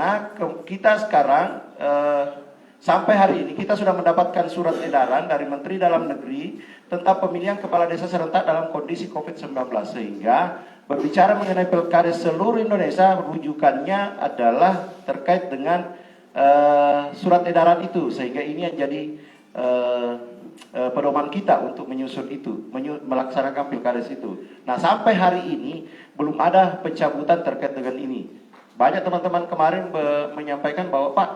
mana kita sekarang sampai hari ini kita sudah mendapatkan surat edaran dari Menteri Dalam Negeri tentang pemilihan kepala desa serentak dalam kondisi COVID-19, sehingga berbicara mengenai pilkada seluruh Indonesia rujukannya adalah terkait dengan surat edaran itu, sehingga ini yang jadi pedoman kita untuk menyusun itu, melaksanakan pilkades itu. Nah, sampai hari ini belum ada pencabutan terkait dengan ini. Banyak teman-teman kemarin menyampaikan bahwa Pak,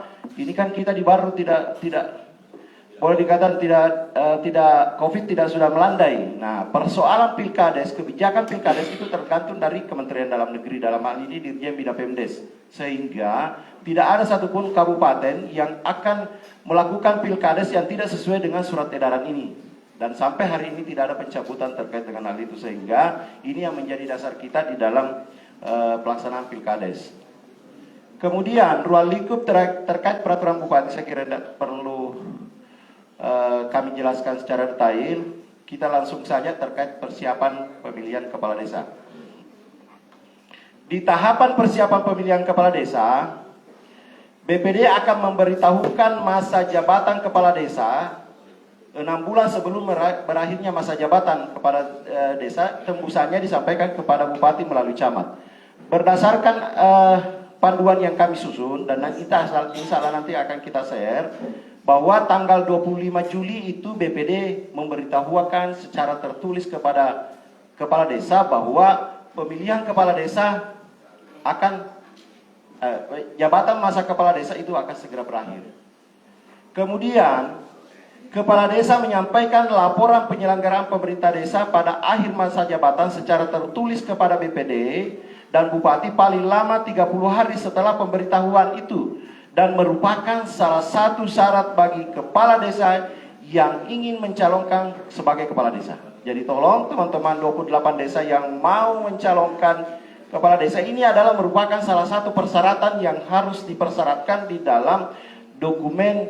ini kan kita di Baru tidak boleh dikatakan tidak COVID tidak sudah melandai. Nah, persoalan pilkades, kebijakan pilkades itu tergantung dari Kementerian Dalam Negeri, dalam hal ini Dirjen Bina Pemdes, sehingga tidak ada satupun kabupaten yang akan melakukan pilkades yang tidak sesuai dengan surat edaran ini. Dan sampai hari ini tidak ada pencabutan terkait dengan hal itu, sehingga ini yang menjadi dasar kita di dalam pelaksanaan pilkades. Kemudian ruang lingkup terkait peraturan bupati, saya kira tidak perlu kami jelaskan secara detail. Kita langsung saja terkait persiapan pemilihan kepala desa. Di tahapan persiapan pemilihan kepala desa, BPD akan memberitahukan masa jabatan kepala desa 6 bulan sebelum berakhirnya masa jabatan kepada desa. Tembusannya disampaikan kepada bupati melalui camat. Berdasarkan panduan yang kami susun, dan insya Allah nanti akan kita share, bahwa tanggal 25 Juli itu BPD memberitahukan secara tertulis kepada kepala desa bahwa pemilihan kepala desa akan jabatan masa kepala desa itu akan segera berakhir. Kemudian kepala desa menyampaikan laporan penyelenggaraan pemerintah desa pada akhir masa jabatan secara tertulis kepada BPD dan bupati paling lama 30 hari setelah pemberitahuan itu, dan merupakan salah satu syarat bagi kepala desa yang ingin mencalonkan sebagai kepala desa. Jadi tolong teman-teman 28 desa yang mau mencalonkan kepala desa, ini adalah merupakan salah satu persyaratan yang harus dipersyaratkan di dalam dokumen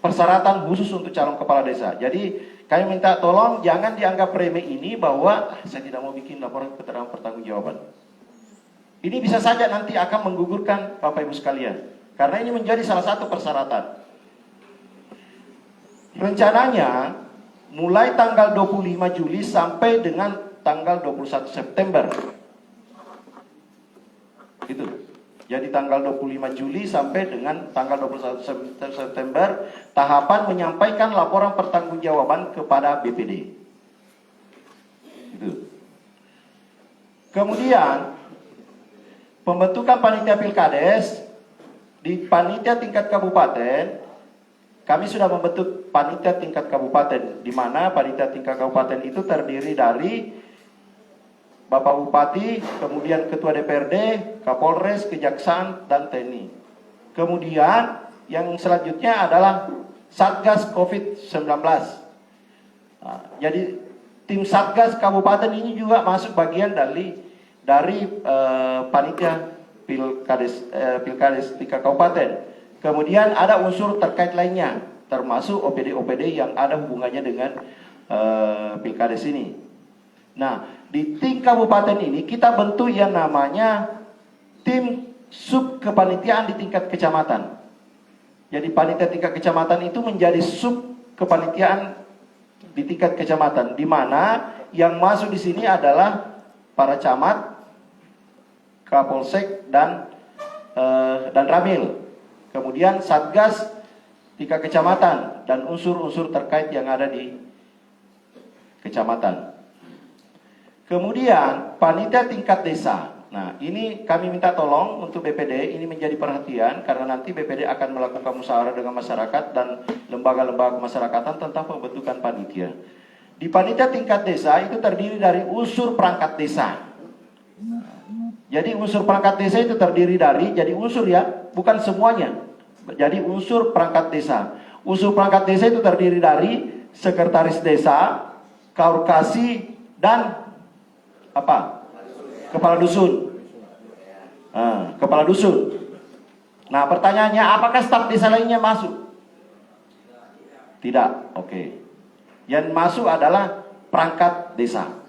persyaratan khusus untuk calon kepala desa. Jadi kami minta tolong jangan dianggap remeh ini bahwa saya tidak mau bikin laporan keterangan pertanggungjawaban. Ini bisa saja nanti akan menggugurkan Bapak Ibu sekalian, karena ini menjadi salah satu persyaratan. Rencananya mulai tanggal 25 Juli sampai dengan tanggal 21 September. Itu. Jadi tanggal 25 Juli sampai dengan tanggal 21 September tahapan menyampaikan laporan pertanggungjawaban kepada BPD. Itu. Kemudian pembentukan panitia pilkades di panitia tingkat kabupaten, kami sudah membentuk panitia tingkat kabupaten, di mana panitia tingkat kabupaten itu terdiri dari Bapak Bupati, kemudian Ketua DPRD, Kapolres, Kejaksaan, dan TNI. Kemudian yang selanjutnya adalah Satgas COVID-19. Nah, jadi tim Satgas Kabupaten ini juga masuk bagian dari panitia pilkades tingkat kabupaten. Kemudian ada unsur terkait lainnya, termasuk OPD-OPD yang ada hubungannya dengan pilkades ini. Nah, di tingkat kabupaten ini kita bentuk yang namanya tim sub kepanitiaan di tingkat kecamatan. Jadi panitia tingkat kecamatan itu menjadi sub kepanitiaan di tingkat kecamatan, di mana yang masuk di sini adalah para camat, Kapolsek, dan Ramil. Kemudian Satgas tingkat kecamatan dan unsur-unsur terkait yang ada di kecamatan. Kemudian panitia tingkat desa. Nah, ini kami minta tolong untuk BPD, ini menjadi perhatian karena nanti BPD akan melakukan musyawarah dengan masyarakat dan lembaga-lembaga kemasyarakatan tentang pembentukan panitia. Di panitia tingkat desa itu terdiri dari unsur perangkat desa. Jadi unsur perangkat desa itu terdiri dari, jadi unsur ya, bukan semuanya. Jadi unsur perangkat desa. Unsur perangkat desa itu terdiri dari sekretaris desa, kaurkasi, dan apa? Kepala dusun. Kepala dusun. Nah, pertanyaannya, apakah staf desa lainnya masuk? Tidak. Oke. Yang masuk adalah perangkat desa.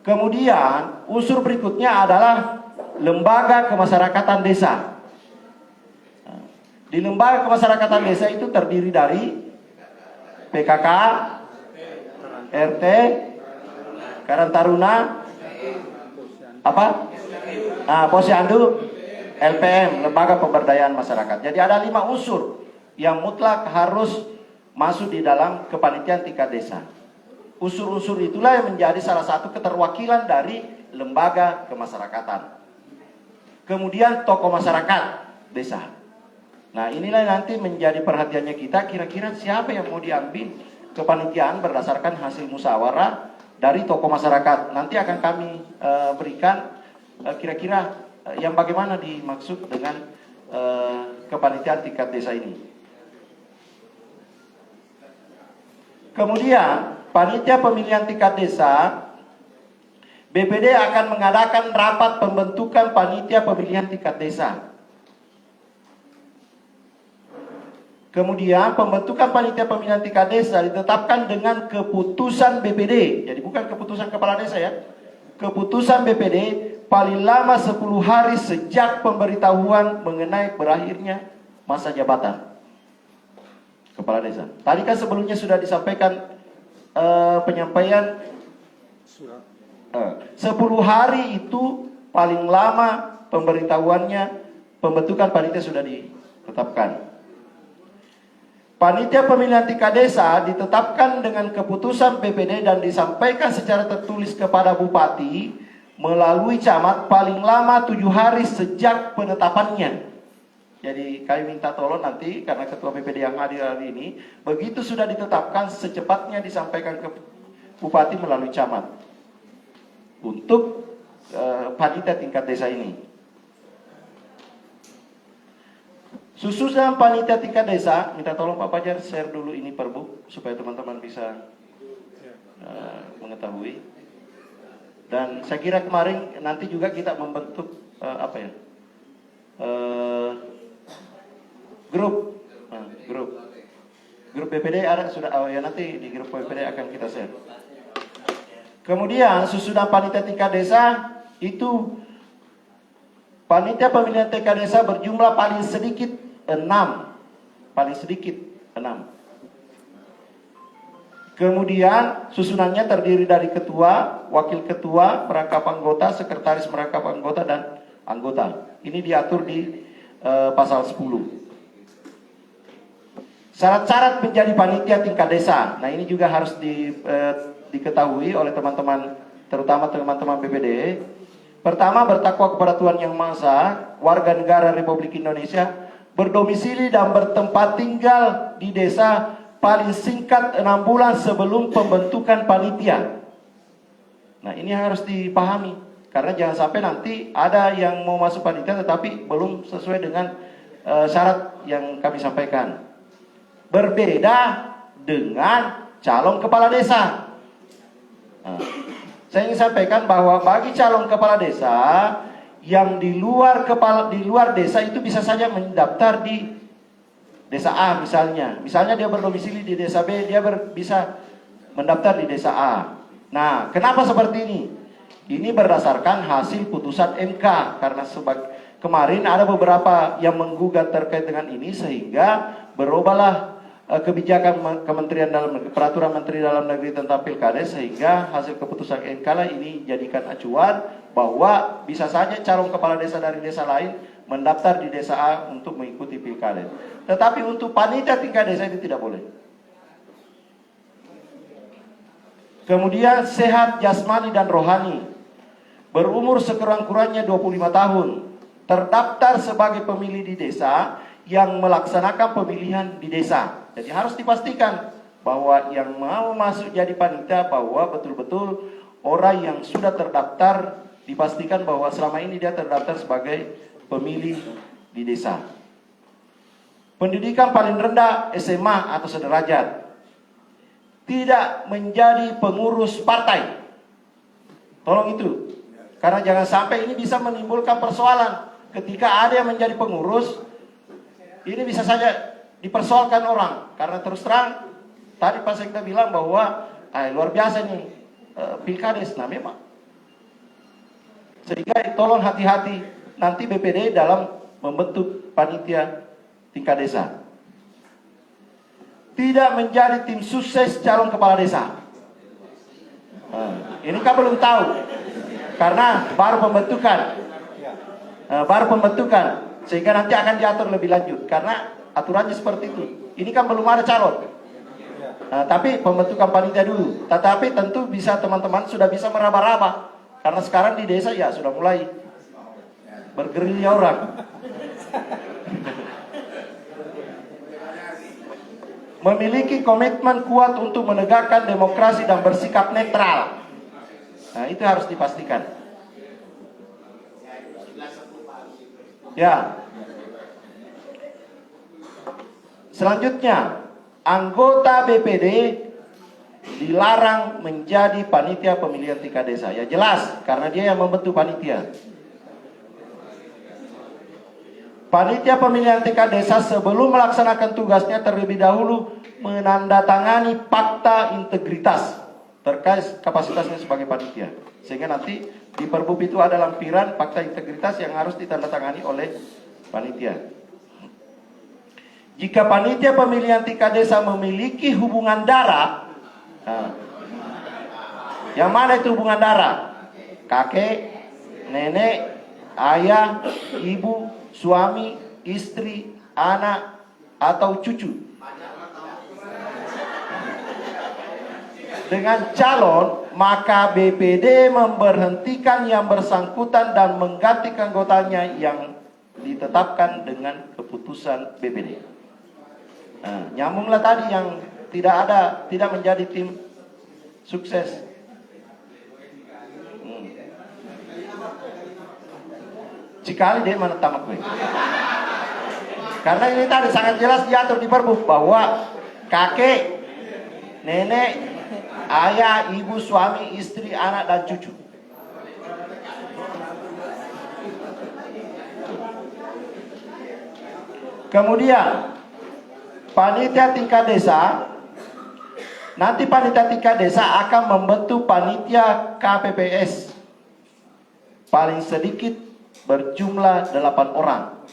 Kemudian unsur berikutnya adalah lembaga kemasyarakatan desa. Di lembaga kemasyarakatan desa itu terdiri dari PKK, RT, Karang Taruna, apa? Posyandu, LPM, Lembaga Pemberdayaan Masyarakat. Jadi ada 5 unsur yang mutlak harus masuk di dalam kepanitiaan tingkat desa. Unsur-unsur itulah yang menjadi salah satu keterwakilan dari lembaga kemasyarakatan. Kemudian tokoh masyarakat desa. Nah, inilah nanti menjadi perhatiannya kita, kira-kira siapa yang mau diambil kepanitiaan berdasarkan hasil musyawarah dari tokoh masyarakat. Nanti akan kami berikan kira-kira yang bagaimana dimaksud dengan kepanitiaan tingkat desa ini. Kemudian panitia pemilihan tingkat desa, BPD akan mengadakan rapat pembentukan panitia pemilihan tingkat desa. Kemudian pembentukan panitia pemilihan tingkat desa ditetapkan dengan keputusan BPD. Jadi bukan keputusan kepala desa ya. Keputusan BPD paling lama 10 hari sejak pemberitahuan mengenai berakhirnya masa jabatan kepala desa. Tadi kan sebelumnya sudah disampaikan penyampaian 10 hari itu paling lama pemberitahuannya, pembentukan panitia sudah ditetapkan. Panitia pemilihan tingkat desa ditetapkan dengan keputusan BPD dan disampaikan secara tertulis kepada bupati melalui camat paling lama 7 hari sejak penetapannya. Jadi kami minta tolong nanti, karena ketua BPD yang hadir hari ini, begitu sudah ditetapkan secepatnya disampaikan ke bupati melalui camat untuk panitia tingkat desa ini. Susunan panitia tingkat desa, minta tolong Pak Fajar share dulu ini perbu supaya teman-teman bisa mengetahui. Dan saya kira kemarin nanti juga kita membentuk grup BPD ada sudah, nanti di grup BPD akan kita share. Kemudian susunan panitia tingkat desa itu, panitia pemilihan tingkat desa berjumlah paling sedikit 6. Kemudian susunannya terdiri dari ketua, wakil ketua, merangkap anggota, sekretaris merangkap anggota, dan anggota. Ini diatur di pasal 10. Syarat-syarat menjadi panitia tingkat desa. Nah, ini juga harus diketahui oleh teman-teman, terutama teman-teman BPD. Pertama, bertakwa kepada Tuhan Yang Maha Esa, warga negara Republik Indonesia, berdomisili dan bertempat tinggal di desa paling singkat 6 bulan sebelum pembentukan panitia. Nah, ini harus dipahami, karena jangan sampai nanti ada yang mau masuk panitia tetapi belum sesuai dengan syarat yang kami sampaikan. Berbeda dengan calon kepala desa. Nah, saya ingin sampaikan bahwa bagi calon kepala desa yang di luar desa itu bisa saja mendaftar di desa A misalnya. Misalnya dia berdomisili di desa B, dia bisa mendaftar di desa A. Nah, kenapa seperti ini? Ini berdasarkan hasil putusan MK, karena kemarin ada beberapa yang menggugat terkait dengan ini, sehingga berubahlah kebijakan Kementerian Dalam Negeri, Peraturan Menteri Dalam Negeri tentang Pilkades, sehingga hasil keputusan MK lah ini jadikan acuan bahwa bisa saja calon kepala desa dari desa lain mendaftar di desa A untuk mengikuti Pilkades. Tetapi untuk panitia tingkat desa itu tidak boleh. Kemudian sehat jasmani dan rohani, berumur sekurang-kurangnya 25 tahun, terdaftar sebagai pemilih di desa yang melaksanakan pemilihan di desa. Jadi harus dipastikan bahwa yang mau masuk jadi panitia bahwa betul-betul orang yang sudah terdaftar, dipastikan bahwa selama ini dia terdaftar sebagai pemilih di desa. Pendidikan paling rendah SMA atau sederajat. Tidak menjadi pengurus partai. Tolong itu. Karena jangan sampai ini bisa menimbulkan persoalan. Ketika ada yang menjadi pengurus, ini bisa saja dipersoalkan orang. Karena terus terang, tadi Pak Sekda bilang bahwa luar biasa nih Pilkades. Nah, memang Sehingga tolong hati-hati nanti BPD dalam membentuk panitia tingkat desa. Tidak menjadi tim sukses calon kepala desa. Ini kan belum tahu, karena baru pembentukan, sehingga nanti akan diatur lebih lanjut, karena aturannya seperti itu. Ini kan belum ada calon, tapi pembentukan panitia dulu. Tetapi tentu bisa teman-teman sudah bisa meraba-raba, karena sekarang di desa ya sudah mulai bergerilya orang. Memiliki komitmen kuat untuk menegakkan demokrasi dan bersikap netral. Nah, itu harus dipastikan. Ya. Selanjutnya, anggota BPD dilarang menjadi panitia pemilihan tingkat desa. Ya jelas, karena dia yang membentuk panitia. Panitia pemilihan tingkat desa sebelum melaksanakan tugasnya terlebih dahulu menandatangani fakta integritas terkait kapasitasnya sebagai panitia. Sehingga nanti di Perbub itu ada lampiran fakta integritas yang harus ditandatangani oleh panitia. Jika panitia pemilihan tingkat desa memiliki hubungan darah, yang mana itu hubungan darah? Kakek, nenek, ayah, ibu, suami, istri, anak, atau cucu. Dengan calon, maka BPD memberhentikan yang bersangkutan dan mengganti anggotanya yang ditetapkan dengan keputusan BPD. Nah, nyambunglah tadi yang tidak menjadi tim sukses. Cikali dia mana tamak gue. Karena ini tadi sangat jelas diatur di Perbub bahwa kakek, nenek, ayah, ibu, suami, istri, anak, dan cucu. Kemudian panitia tingkat desa, nanti panitia tingkat desa akan membentuk panitia KPPS paling sedikit berjumlah 8 orang.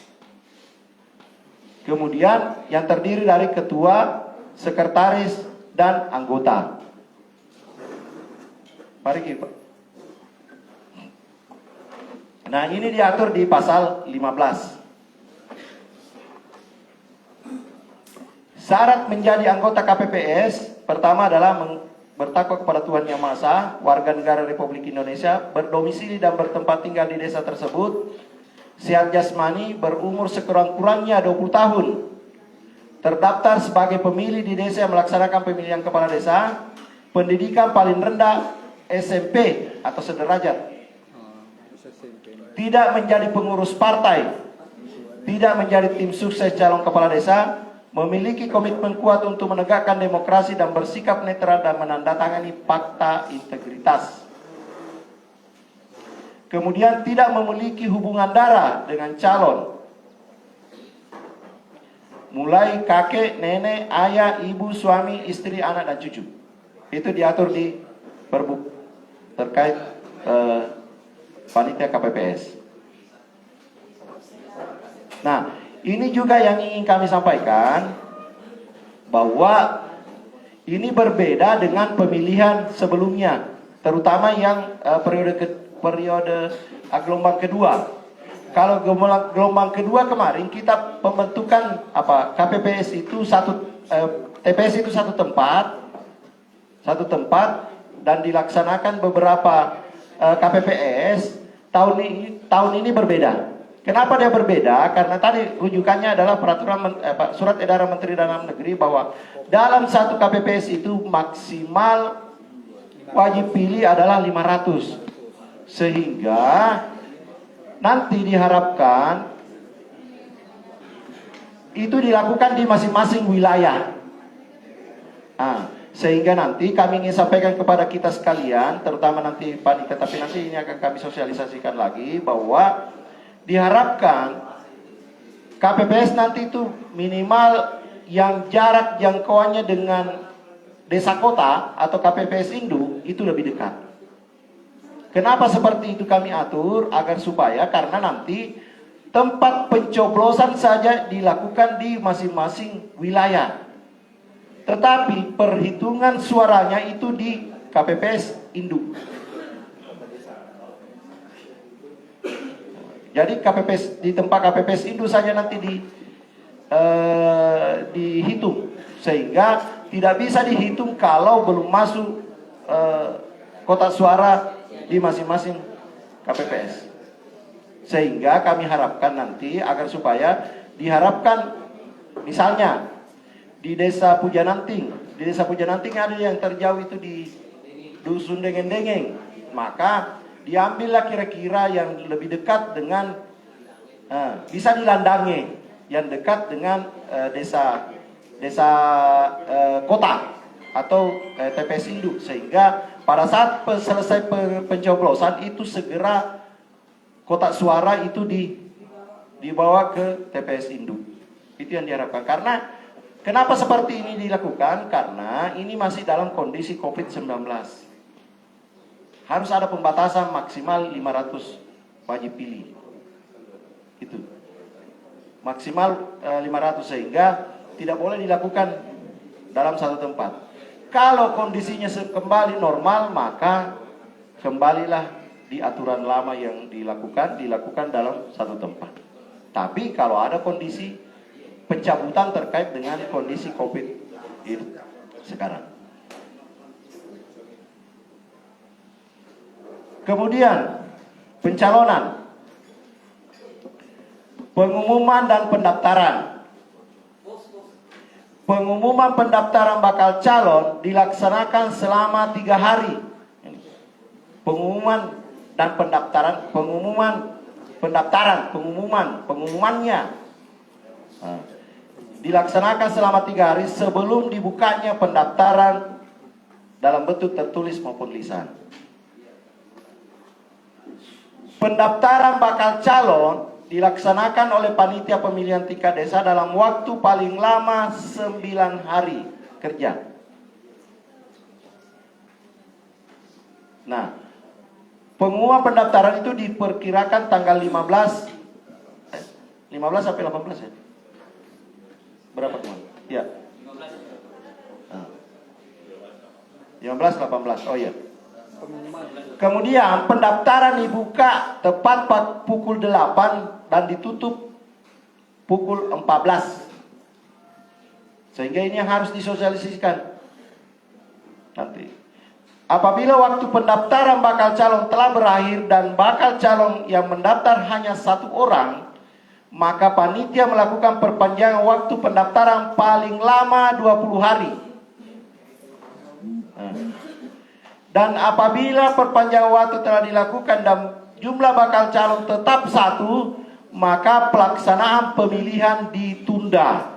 Kemudian yang terdiri dari ketua, sekretaris, dan anggota. Mari Pak. Nah, ini diatur di pasal 15. Syarat menjadi anggota KPPS pertama adalah bertakwa kepada Tuhan Yang Maha Esa, warga negara Republik Indonesia, berdomisili dan bertempat tinggal di desa tersebut, sehat jasmani, berumur sekurang-kurangnya 20 tahun, terdaftar sebagai pemilih di desa yang melaksanakan pemilihan kepala desa, pendidikan paling rendah SMP atau sederajat, tidak menjadi pengurus partai, tidak menjadi tim sukses calon kepala desa, memiliki komitmen kuat untuk menegakkan demokrasi dan bersikap netral dan menandatangani fakta integritas. Kemudian tidak memiliki hubungan darah dengan calon, mulai kakek, nenek, ayah, ibu, suami, istri, anak, dan cucu. Itu diatur di Perbub terkait panitia KPPS. Nah, ini juga yang ingin kami sampaikan, bahwa ini berbeda dengan pemilihan sebelumnya, terutama yang periode gelombang kedua. Kalau gelombang kedua kemarin kita pembentukan KPPS itu TPS itu satu tempat dan dilaksanakan beberapa KPPS. Tahun ini berbeda. Kenapa dia berbeda? Karena tadi rujukannya adalah surat edaran Menteri Dalam Negeri bahwa dalam satu KPPS itu maksimal wajib pilih adalah 500. Sehingga nanti diharapkan itu dilakukan di masing-masing wilayah. Sehingga nanti kami ingin sampaikan kepada kita sekalian, terutama nanti panitia, tapi nanti ini akan kami sosialisasikan lagi, bahwa diharapkan KPPS nanti itu minimal yang jarak jangkauannya dengan desa kota atau KPPS induk itu lebih dekat. Kenapa seperti itu kami atur? Agar supaya karena nanti tempat pencoblosan saja dilakukan di masing-masing wilayah. Tetapi perhitungan suaranya itu di KPPS induk. Jadi KPPS di tempat KPPS induk saja nanti dihitung, sehingga tidak bisa dihitung kalau belum masuk kotak suara di masing-masing KPPS. Sehingga kami harapkan nanti agar supaya diharapkan misalnya di Desa Pujananting, ada yang terjauh itu di Dusun Dengeng-Dengeng, maka diambillah kira-kira yang lebih dekat dengan bisa dilandangi, yang dekat dengan desa kota atau TPS induk, sehingga pada saat selesai pencoblosan itu segera kotak suara itu dibawa ke TPS induk. Itu yang diharapkan. Karena kenapa seperti ini dilakukan? Karena ini masih dalam kondisi COVID-19. Harus ada pembatasan maksimal 500 wajib pilih. Itu. Maksimal 500, sehingga tidak boleh dilakukan dalam satu tempat. Kalau kondisinya kembali normal, maka kembalilah di aturan lama yang dilakukan dalam satu tempat. Tapi kalau ada kondisi pencabutan terkait dengan kondisi COVID itu sekarang. Kemudian pencalonan, pengumuman dan pendaftaran. Pengumuman pendaftaran bakal calon dilaksanakan selama 3 hari. Pengumuman dan pendaftaran, pengumumannya dilaksanakan selama 3 hari sebelum dibukanya pendaftaran dalam bentuk tertulis maupun lisan. Pendaftaran bakal calon dilaksanakan oleh panitia pemilihan tingkat desa dalam waktu paling lama 9 hari kerja. Nah, pengumuman pendaftaran itu diperkirakan tanggal 15 sampai 18 ya? Berapa teman? Ya. 15, 18. Oh iya. Kemudian pendaftaran dibuka tepat pukul 8 dan ditutup pukul 14. Sehingga ini yang harus disosialisasikan nanti. Apabila waktu pendaftaran bakal calon telah berakhir dan bakal calon yang mendaftar hanya 1 orang, maka panitia melakukan perpanjangan waktu pendaftaran paling lama 20 hari. Dan apabila perpanjangan waktu telah dilakukan dan jumlah bakal calon tetap 1, maka pelaksanaan pemilihan ditunda.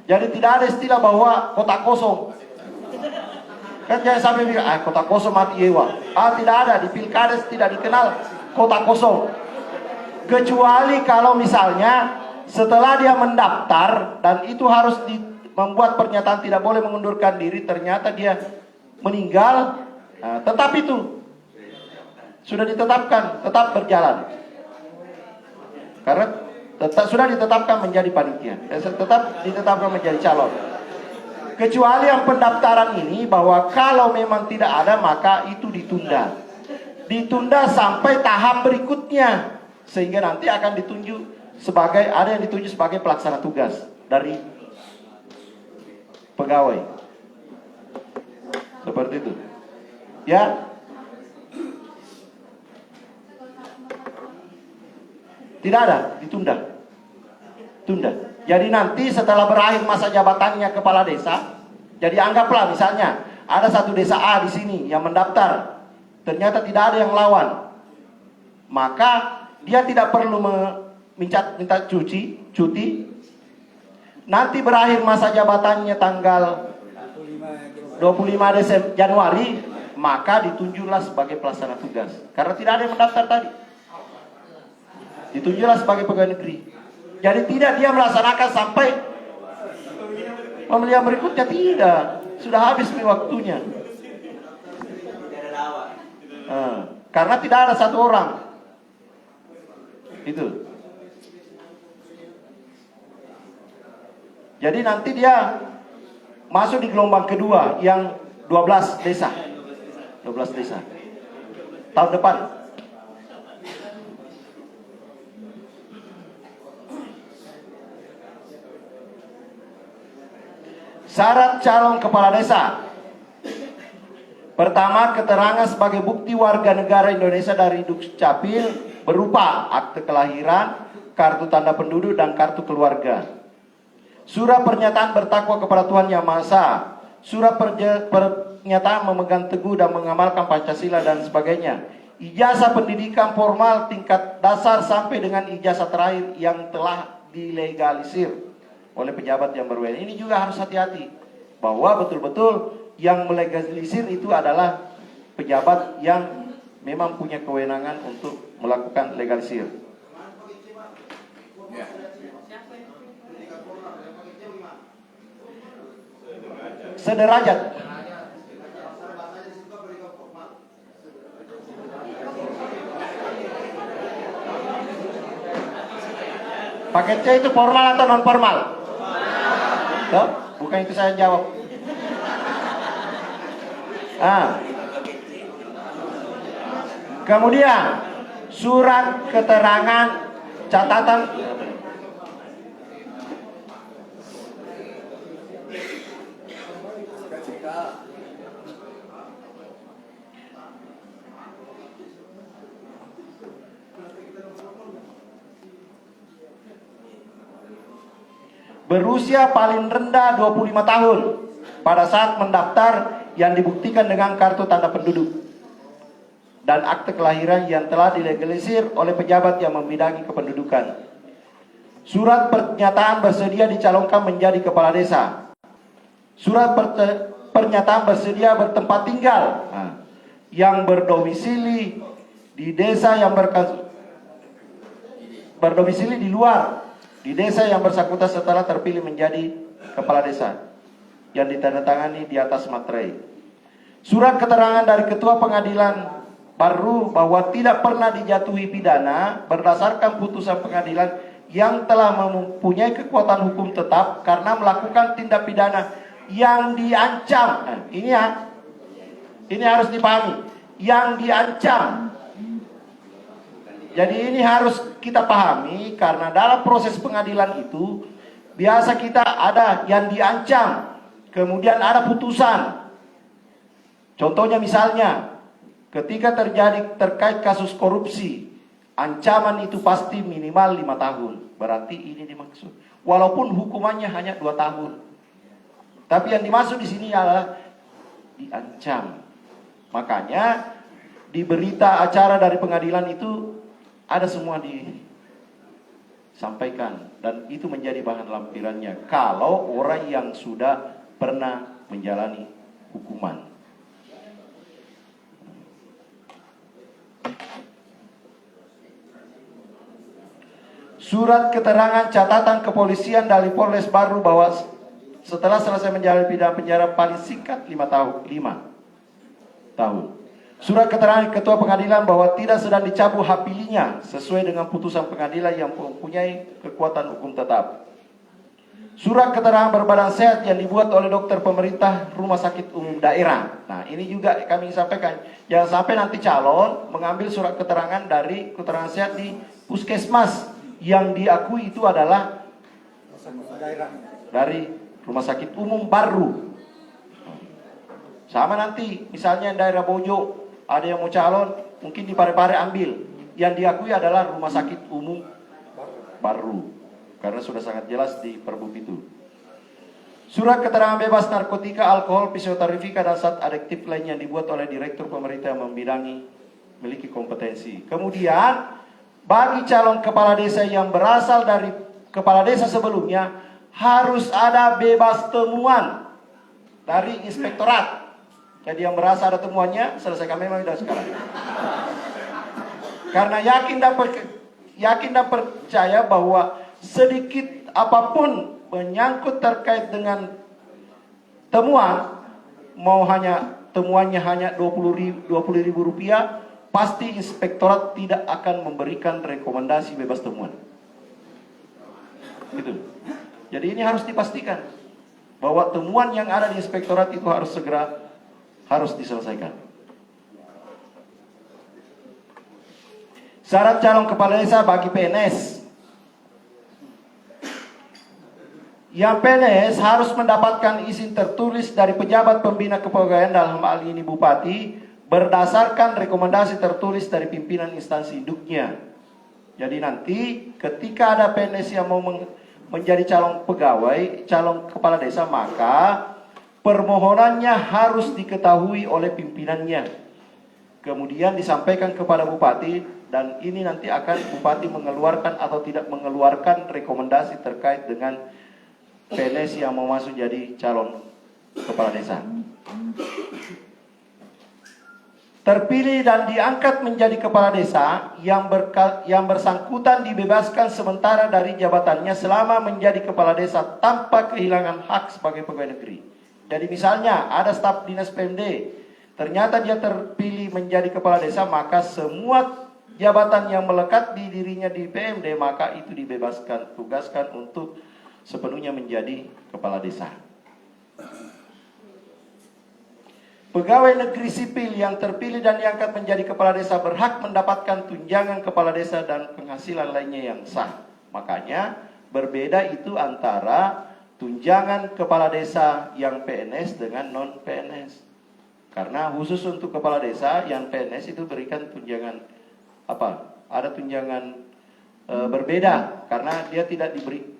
Jadi tidak ada istilah bahwa kotak kosong. Kan jangan sampai bilang, kotak kosong mati ewa. Tidak ada, di pilkada tidak dikenal kotak kosong. Kecuali kalau misalnya setelah dia mendaftar dan itu harus membuat pernyataan tidak boleh mengundurkan diri, ternyata dia meninggal, tetap itu sudah ditetapkan, tetap berjalan. Karena sudah ditetapkan menjadi panitia, tetap ditetapkan menjadi calon. Kecuali yang pendaftaran ini bahwa kalau memang tidak ada maka itu ditunda. Ditunda sampai tahap berikutnya, sehingga nanti akan ditunjuk sebagai, ada yang ditunjuk sebagai pelaksana tugas dari pegawai. Seperti itu. Ya. Tidak ada, ditunda. Tunda. Jadi nanti setelah berakhir masa jabatannya kepala desa, jadi anggaplah misalnya ada satu desa A di sini yang mendaftar, ternyata tidak ada yang lawan, maka dia tidak perlu minta cuti. Nanti berakhir masa jabatannya tanggal 25 Januari, maka ditunjuklah sebagai pelaksana tugas. Karena tidak ada yang mendaftar tadi, ditunjuklah sebagai pegawai negeri. Jadi tidak dia melaksanakan sampai pemilihan berikutnya, tidak. Sudah habis waktunya. Karena tidak ada satu orang. Itu. Jadi nanti dia masuk di gelombang kedua yang 12 desa. 12 desa. Tahun depan. Syarat calon kepala desa. Pertama, keterangan sebagai bukti warga negara Indonesia dari Dukcapil berupa akte kelahiran, kartu tanda penduduk, dan kartu keluarga. Surat pernyataan bertakwa kepada Tuhan Yang Maha Esa, surat pernyataan memegang teguh dan mengamalkan Pancasila dan sebagainya. Ijazah pendidikan formal tingkat dasar sampai dengan ijazah terakhir yang telah dilegalisir oleh pejabat yang berwenang. Ini juga harus hati-hati bahwa betul-betul yang melegalisir itu adalah pejabat yang memang punya kewenangan untuk melakukan legalisir. Sederajat. Paket C itu formal atau non formal? Tuh, bukan itu saya jawab. Kemudian surat keterangan catatan berusia paling rendah 25 tahun pada saat mendaftar yang dibuktikan dengan kartu tanda penduduk dan akte kelahiran yang telah dilegalisir oleh pejabat yang membidangi kependudukan. Surat pernyataan bersedia dicalonkan menjadi kepala desa. Surat pernyataan bersedia bertempat tinggal yang berdomisili di desa yang berdomisili di luar di desa yang bersangkutan setelah terpilih menjadi kepala desa yang ditandatangani di atas materai. Surat keterangan dari ketua pengadilan baru bahwa tidak pernah dijatuhi pidana berdasarkan putusan pengadilan yang telah mempunyai kekuatan hukum tetap karena melakukan tindak pidana yang diancam. Ini harus dipahami, yang diancam. Jadi ini harus kita pahami karena dalam proses pengadilan itu biasa kita ada yang diancam, kemudian ada putusan. Contohnya misalnya ketika terkait kasus korupsi, ancaman itu pasti minimal 5 tahun. Berarti ini dimaksud. Walaupun hukumannya hanya 2 tahun. Tapi yang dimaksud di sini adalah diancam. Makanya di berita acara dari pengadilan itu ada semua disampaikan dan itu menjadi bahan lampirannya kalau orang yang sudah pernah menjalani hukuman. Surat keterangan catatan kepolisian dari Polres Baru bahwa setelah selesai menjalani pidana penjara paling singkat 5 tahun. Surat keterangan ketua pengadilan bahwa tidak sedang dicabut hak pilihnya sesuai dengan putusan pengadilan yang mempunyai kekuatan hukum tetap. Surat keterangan berbadan sehat yang dibuat oleh dokter pemerintah rumah sakit umum daerah. Nah, ini juga kami sampaikan. Jangan sampai nanti calon mengambil surat keterangan dari keterangan sehat di puskesmas yang diakui itu adalah dari rumah sakit umum baru. Sama nanti misalnya daerah Bojo ada yang mau calon, mungkin di Parepare ambil. Yang diakui adalah rumah sakit umum baru. Karena sudah sangat jelas di Perbup itu. Surat keterangan bebas narkotika, alkohol, fisioterapika, dan zat adiktif lain yang dibuat oleh direktur pemerintah yang membidangi memiliki kompetensi. Kemudian, bagi calon kepala desa yang berasal dari kepala desa sebelumnya, harus ada bebas temuan dari inspektorat. Jadi yang merasa ada temuannya, selesaikan memang sudah sekarang. Karena yakin dan percaya bahwa sedikit apapun menyangkut terkait dengan temuan, mau hanya temuannya hanya 20.000 rupiah, pasti inspektorat tidak akan memberikan rekomendasi bebas temuan. Gitu. Jadi ini harus dipastikan bahwa temuan yang ada di inspektorat itu harus diselesaikan. Syarat calon kepala desa bagi PNS. Yang PNS harus mendapatkan izin tertulis dari pejabat pembina kepegawaian dalam hal ini bupati berdasarkan rekomendasi tertulis dari pimpinan instansi induknya. Jadi nanti ketika ada PNS yang mau menjadi calon pegawai, calon kepala desa, maka permohonannya harus diketahui oleh pimpinannya. Kemudian disampaikan kepada bupati dan ini nanti akan bupati mengeluarkan atau tidak mengeluarkan rekomendasi terkait dengan PNS yang mau masuk jadi calon kepala desa. Terpilih dan diangkat menjadi kepala desa yang bersangkutan dibebaskan sementara dari jabatannya selama menjadi kepala desa tanpa kehilangan hak sebagai pegawai negeri. Jadi misalnya ada staf dinas PMD, ternyata dia terpilih menjadi kepala desa, maka semua jabatan yang melekat di dirinya di PMD maka itu dibebaskan, tugaskan untuk sepenuhnya menjadi kepala desa. Pegawai negeri sipil yang terpilih dan diangkat menjadi kepala desa berhak mendapatkan tunjangan kepala desa dan penghasilan lainnya yang sah. Makanya berbeda itu antara tunjangan kepala desa yang PNS dengan non PNS. Karena khusus untuk kepala desa yang PNS itu berikan tunjangan apa? Ada tunjangan berbeda karena dia tidak diberi.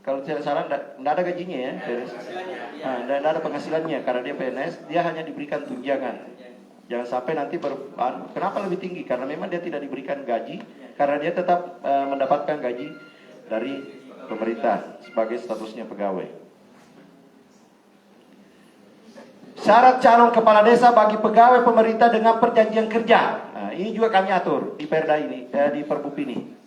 Kalau tidak salah, tidak ada gajinya ya, tidak ada penghasilannya karena dia PNS, dia hanya diberikan tunjangan. Jangan sampai nanti kenapa lebih tinggi? Karena memang dia tidak diberikan gaji, karena dia tetap mendapatkan gaji dari pemerintah sebagai statusnya pegawai. Syarat calon kepala desa bagi pegawai pemerintah dengan perjanjian kerja. Nah, ini juga kami atur di Perda ini, di Perbup ini.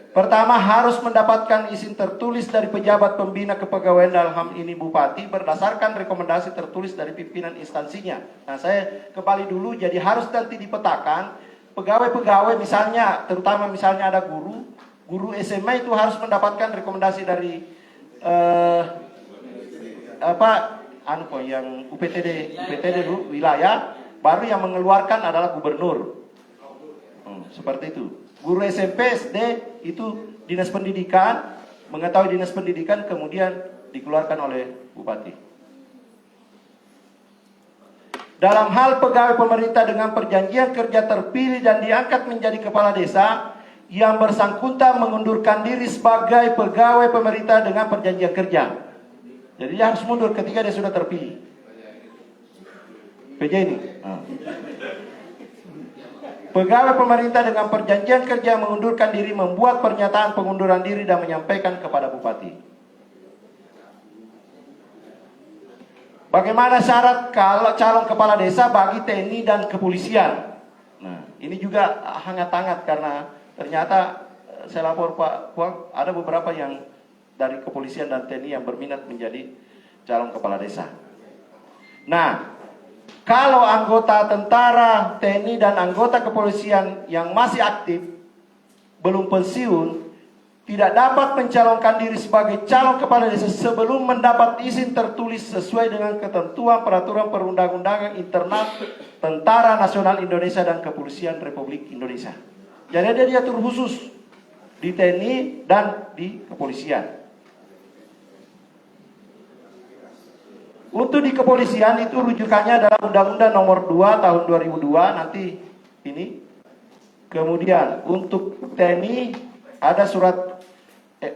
Pertama, harus mendapatkan izin tertulis dari pejabat pembina kepegawaian dalam hal ini bupati berdasarkan rekomendasi tertulis dari pimpinan instansinya. Nah, saya kembali dulu, jadi harus nanti dipetakan pegawai-pegawai misalnya, terutama misalnya ada guru SMA itu harus mendapatkan rekomendasi dari yang UPTD dulu wilayah, baru yang mengeluarkan adalah gubernur. Seperti itu. Guru SMP, SD itu dinas pendidikan, mengetahui dinas pendidikan kemudian dikeluarkan oleh bupati. Dalam hal pegawai pemerintah dengan perjanjian kerja terpilih dan diangkat menjadi kepala desa, yang bersangkutan mengundurkan diri sebagai pegawai pemerintah dengan perjanjian kerja. Jadi dia harus mundur ketika dia sudah terpilih. PJ ini. Pegawai pemerintah dengan perjanjian kerja mengundurkan diri membuat pernyataan pengunduran diri dan menyampaikan kepada bupati. Bagaimana syarat kalau calon kepala desa bagi TNI dan kepolisian? Nah, ini juga hangat-hangat karena ternyata saya lapor Pak Puang, ada beberapa yang dari kepolisian dan TNI yang berminat menjadi calon kepala desa. Nah, kalau anggota tentara, TNI, dan anggota kepolisian yang masih aktif, belum pensiun, tidak dapat mencalonkan diri sebagai calon kepala desa sebelum mendapat izin tertulis sesuai dengan ketentuan peraturan perundang-undangan internal Tentara Nasional Indonesia dan Kepolisian Republik Indonesia. Jadi dia diatur khusus di TNI dan di kepolisian. Untuk di kepolisian itu rujukannya adalah Undang-Undang Nomor 2 Tahun 2002 nanti ini. Kemudian untuk TNI ada surat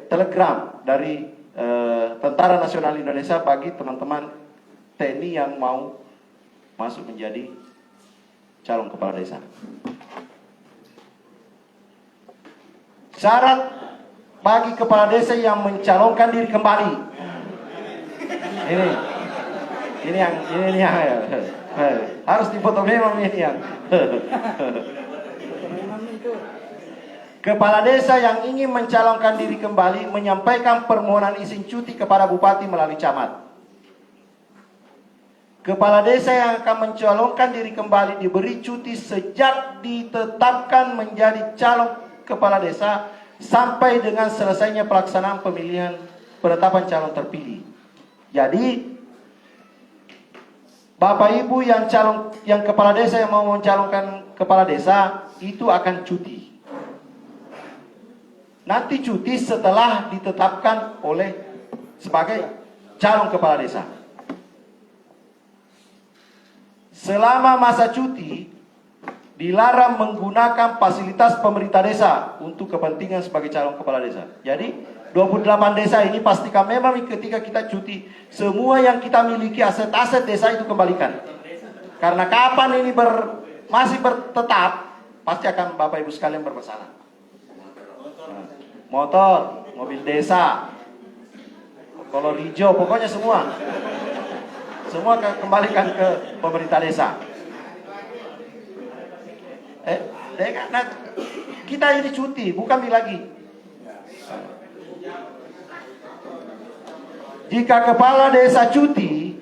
telegram dari Tentara Nasional Indonesia bagi teman-teman TNI yang mau masuk menjadi calon kepala desa. Syarat bagi kepala desa yang mencalonkan diri kembali. Ini yang harus dipoto memang ini yang. Kepala desa yang ingin mencalonkan diri kembali menyampaikan permohonan izin cuti kepada bupati melalui camat. Kepala desa yang akan mencalonkan diri kembali diberi cuti sejak ditetapkan menjadi calon kepala desa sampai dengan selesainya pelaksanaan pemilihan penetapan calon terpilih. Jadi Bapak Ibu yang kepala desa yang mau mencalonkan kepala desa itu akan cuti. Nanti cuti setelah ditetapkan oleh sebagai calon kepala desa. Selama masa cuti, dilarang menggunakan fasilitas pemerintah desa untuk kepentingan sebagai calon kepala desa. Jadi, 28 desa ini pastikan memang ketika kita cuti, semua yang kita miliki aset-aset desa itu kembalikan. Karena kapan ini masih bertetap, pasti akan Bapak Ibu sekalian bermasalah. Motor, mobil desa, kolor hijau, pokoknya semua kembalikan ke pemerintah desa. Nah, kita ini cuti, bukan lagi. Jika kepala desa cuti,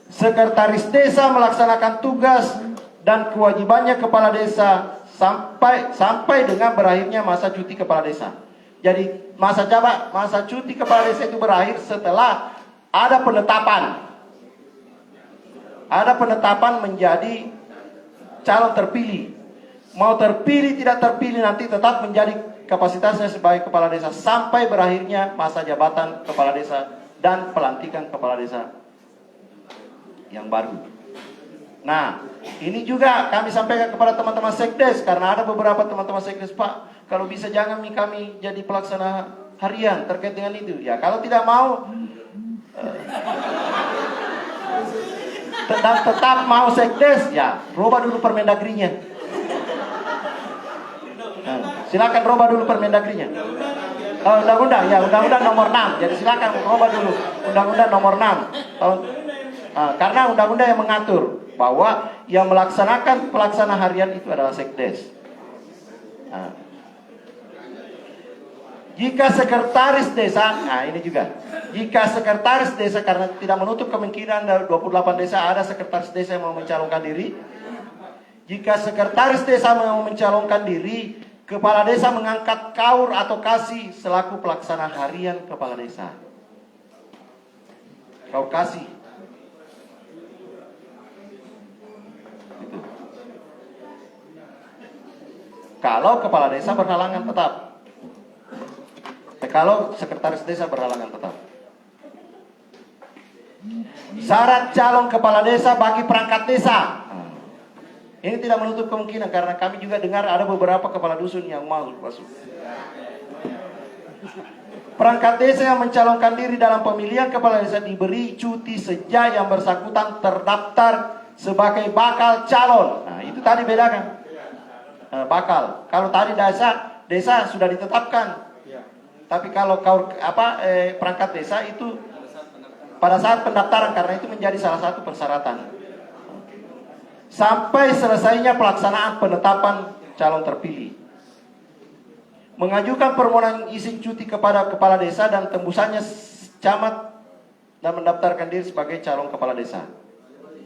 sekretaris desa melaksanakan tugas dan kewajibannya kepala desa sampai dengan berakhirnya masa cuti kepala desa. Jadi masa cuti kepala desa itu berakhir setelah ada penetapan. Ada penetapan menjadi calon terpilih. Mau terpilih tidak terpilih nanti tetap menjadi kapasitasnya sebagai kepala desa sampai berakhirnya masa jabatan kepala desa dan pelantikan kepala desa yang baru. Nah, ini juga kami sampaikan kepada teman-teman sekdes karena ada beberapa teman-teman sekdes, Pak, kalau bisa jangan kami jadi pelaksana harian terkait dengan itu. Ya, kalau tidak mau tetap mau sekdes, ya rubah dulu Permendagrinya. Silakan rubah dulu Permendagrinya. Undang-undang nomor 6. Jadi silakan rubah dulu Undang-undang nomor 6. Karena undang-undang yang mengatur bahwa yang melaksanakan pelaksana harian itu adalah sekdes. Jika sekretaris desa, ini juga. Jika sekretaris desa, karena tidak menutup kemungkinan dari 28 desa ada sekretaris desa yang mau mencalonkan diri. Jika sekretaris desa mau mencalonkan diri, kepala desa mengangkat kaur atau kasih selaku pelaksana harian kepala desa. Kaur kasih. Gitu. Kalau kepala desa berhalangan tetap. Kalau sekretaris desa berhalangan tetap. Syarat calon kepala desa bagi perangkat desa. Ini tidak menutup kemungkinan karena kami juga dengar ada beberapa kepala dusun yang mau masuk. Perangkat desa yang mencalonkan diri dalam pemilihan kepala desa diberi cuti sejak yang bersangkutan terdaftar sebagai bakal calon. Nah, itu tadi bedakan. Bakal. Kalau tadi desa sudah ditetapkan. Tapi kalau perangkat desa itu pada saat pendaftaran karena itu menjadi salah satu persyaratan. Sampai selesainya pelaksanaan penetapan calon terpilih. Mengajukan permohonan izin cuti kepada kepala desa dan tembusannya camat dan mendaftarkan diri sebagai calon kepala desa.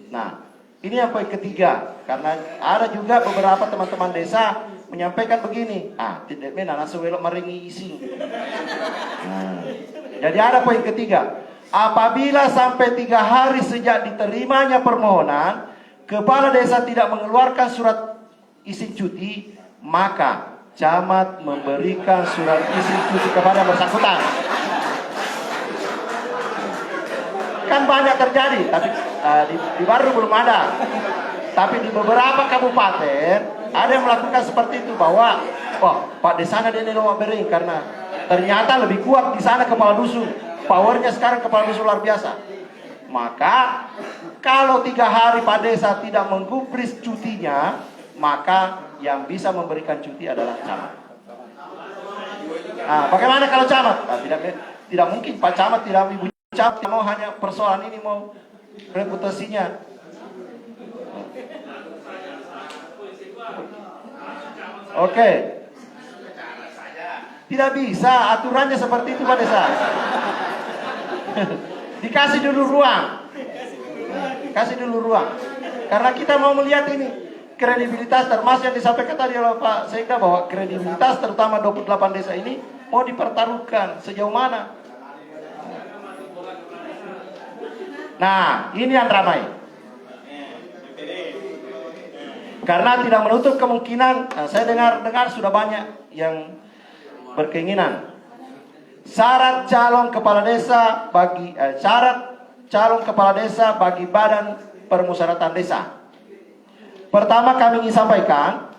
Nah, ini yang poin ketiga. Karena ada juga beberapa teman-teman desa menyampaikan begini, tidak mena langsung welok maringi isi. Jadi ada poin ketiga. Apabila sampai 3 hari sejak diterimanya permohonan, kepala desa tidak mengeluarkan surat izin cuti, maka camat memberikan surat izin cuti kepada bersangkutan. Kan banyak terjadi, tapi di Baru belum ada. Tapi di beberapa kabupaten ada yang melakukan seperti itu bahwa Pak di sana dia nilai bering karena ternyata lebih kuat di sana kepala dusun. Powernya sekarang kepala dusun luar biasa. Maka kalau 3 hari Pak Desa tidak menggubris cutinya, maka yang bisa memberikan cuti adalah camat. Bagaimana kalau camat? Tidak mungkin Pak Camat tidak ibu camat mau hanya persoalan ini mau reputasinya. Oke. Tidak bisa, aturannya seperti itu Pak Desa. Dikasih dulu ruang. kasih dulu ruang. Karena kita mau melihat ini kredibilitas, termasuk yang disampaikan tadi oleh Pak Sekda bahwa kredibilitas terutama 28 desa ini mau dipertaruhkan sejauh mana. Nah, ini yang ramai. Karena tidak menutup kemungkinan, saya dengar sudah banyak yang berkeinginan syarat calon kepala desa bagi badan permusyawaratan desa. Pertama kami ingin sampaikan,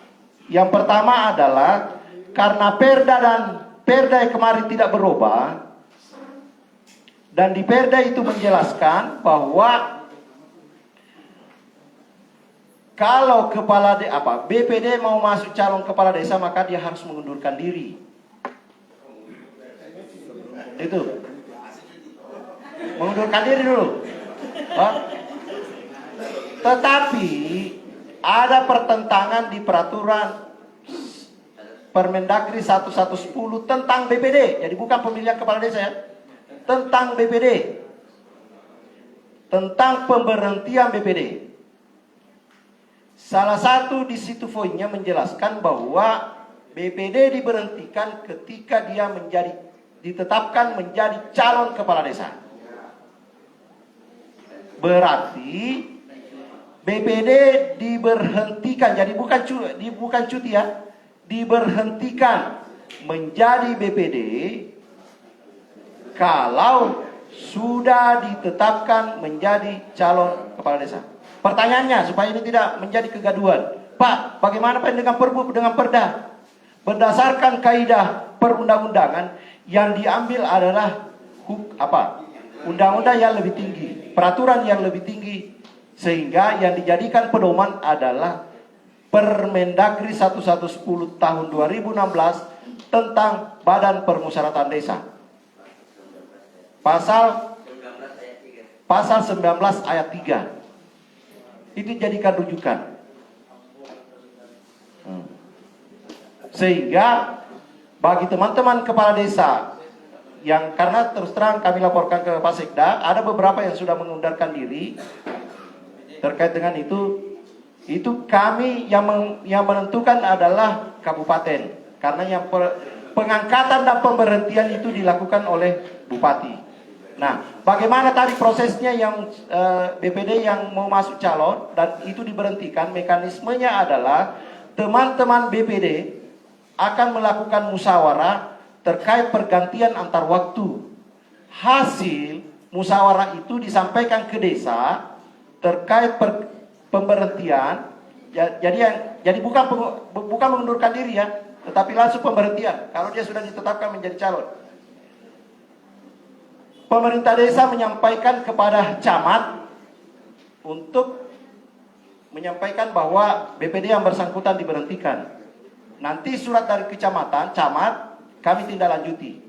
yang pertama adalah karena perda yang kemarin tidak berubah, dan di perda itu menjelaskan bahwa kalau BPD mau masuk calon kepala desa maka dia harus mengundurkan diri. Itu. Mengundurkan diri dulu. Tetapi ada pertentangan di peraturan Permendagri 1110 tentang BPD. Jadi bukan pemilihan kepala desa ya. Tentang BPD. Tentang pemberhentian BPD. Salah satu di situ poinnya menjelaskan bahwa BPD diberhentikan ketika dia ditetapkan menjadi calon kepala desa. Berarti BPD diberhentikan, jadi bukan cuti ya, diberhentikan menjadi BPD kalau sudah ditetapkan menjadi calon kepala desa. Pertanyaannya supaya ini tidak menjadi kegaduhan, Pak, bagaimana Pak dengan perbu dengan perda? Berdasarkan kaidah perundang-undangan yang diambil adalah undang-undang yang lebih tinggi, peraturan yang lebih tinggi, sehingga yang dijadikan pedoman adalah Permendagri 1110 tahun 2016 tentang Badan Permusyawaratan Desa. Pasal 19 ayat 3. Itu jadikan rujukan. Sehingga bagi teman-teman kepala desa yang, karena terus terang kami laporkan ke Pak Sekda, ada beberapa yang sudah mengundurkan diri terkait dengan itu kami yang menentukan adalah kabupaten, karena yang pengangkatan dan pemberhentian itu dilakukan oleh bupati. Nah, bagaimana tadi prosesnya yang BPD yang mau masuk calon dan itu diberhentikan, mekanismenya adalah teman-teman BPD akan melakukan musyawarah terkait pergantian antar waktu. Hasil musyawarah itu disampaikan ke desa terkait pemberhentian. Jadi bukan mengundurkan diri ya, tetapi langsung pemberhentian kalau dia sudah ditetapkan menjadi calon. Pemerintah desa menyampaikan kepada camat untuk menyampaikan bahwa BPD yang bersangkutan diberhentikan. Nanti surat dari kecamatan, camat, kami tindak lanjuti.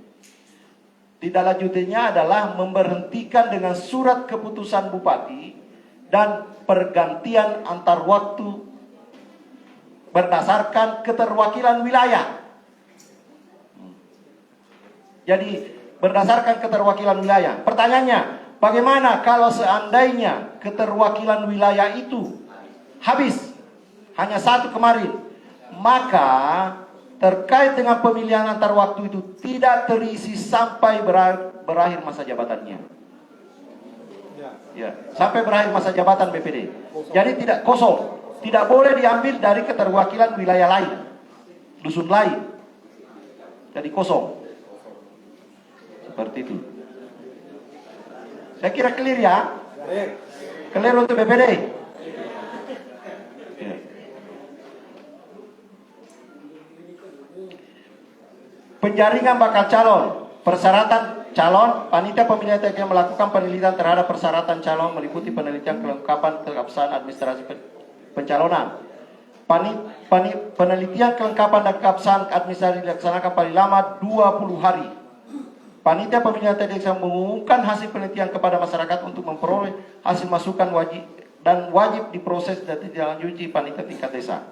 Tindak lanjutinya adalah memberhentikan dengan surat keputusan bupati dan pergantian antar waktu berdasarkan keterwakilan wilayah. Jadi berdasarkan keterwakilan wilayah. Pertanyaannya, bagaimana kalau seandainya keterwakilan wilayah itu habis, hanya satu kemarin, maka terkait dengan pemilihan antar waktu itu tidak terisi sampai berakhir masa jabatannya. Ya, sampai berakhir masa jabatan BPD. Jadi tidak kosong, tidak boleh diambil dari keterwakilan wilayah lain, dusun lain. Jadi kosong. Seperti itu. Saya kira clear ya. Clear untuk BPD. Ya. Penjaringan bakal calon. Persyaratan calon, panitia pemilihan yang melakukan penelitian terhadap persyaratan calon meliputi penelitian kelengkapan keabsahan administrasi pencalonan. Penelitian kelengkapan dan keabsahan administrasi dilaksanakan paling lama 20 hari. Panitia pemilihan yang mengumumkan hasil penelitian kepada masyarakat untuk memperoleh hasil masukan wajib diproses dan ditindaklanjuti panitia tingkat desa.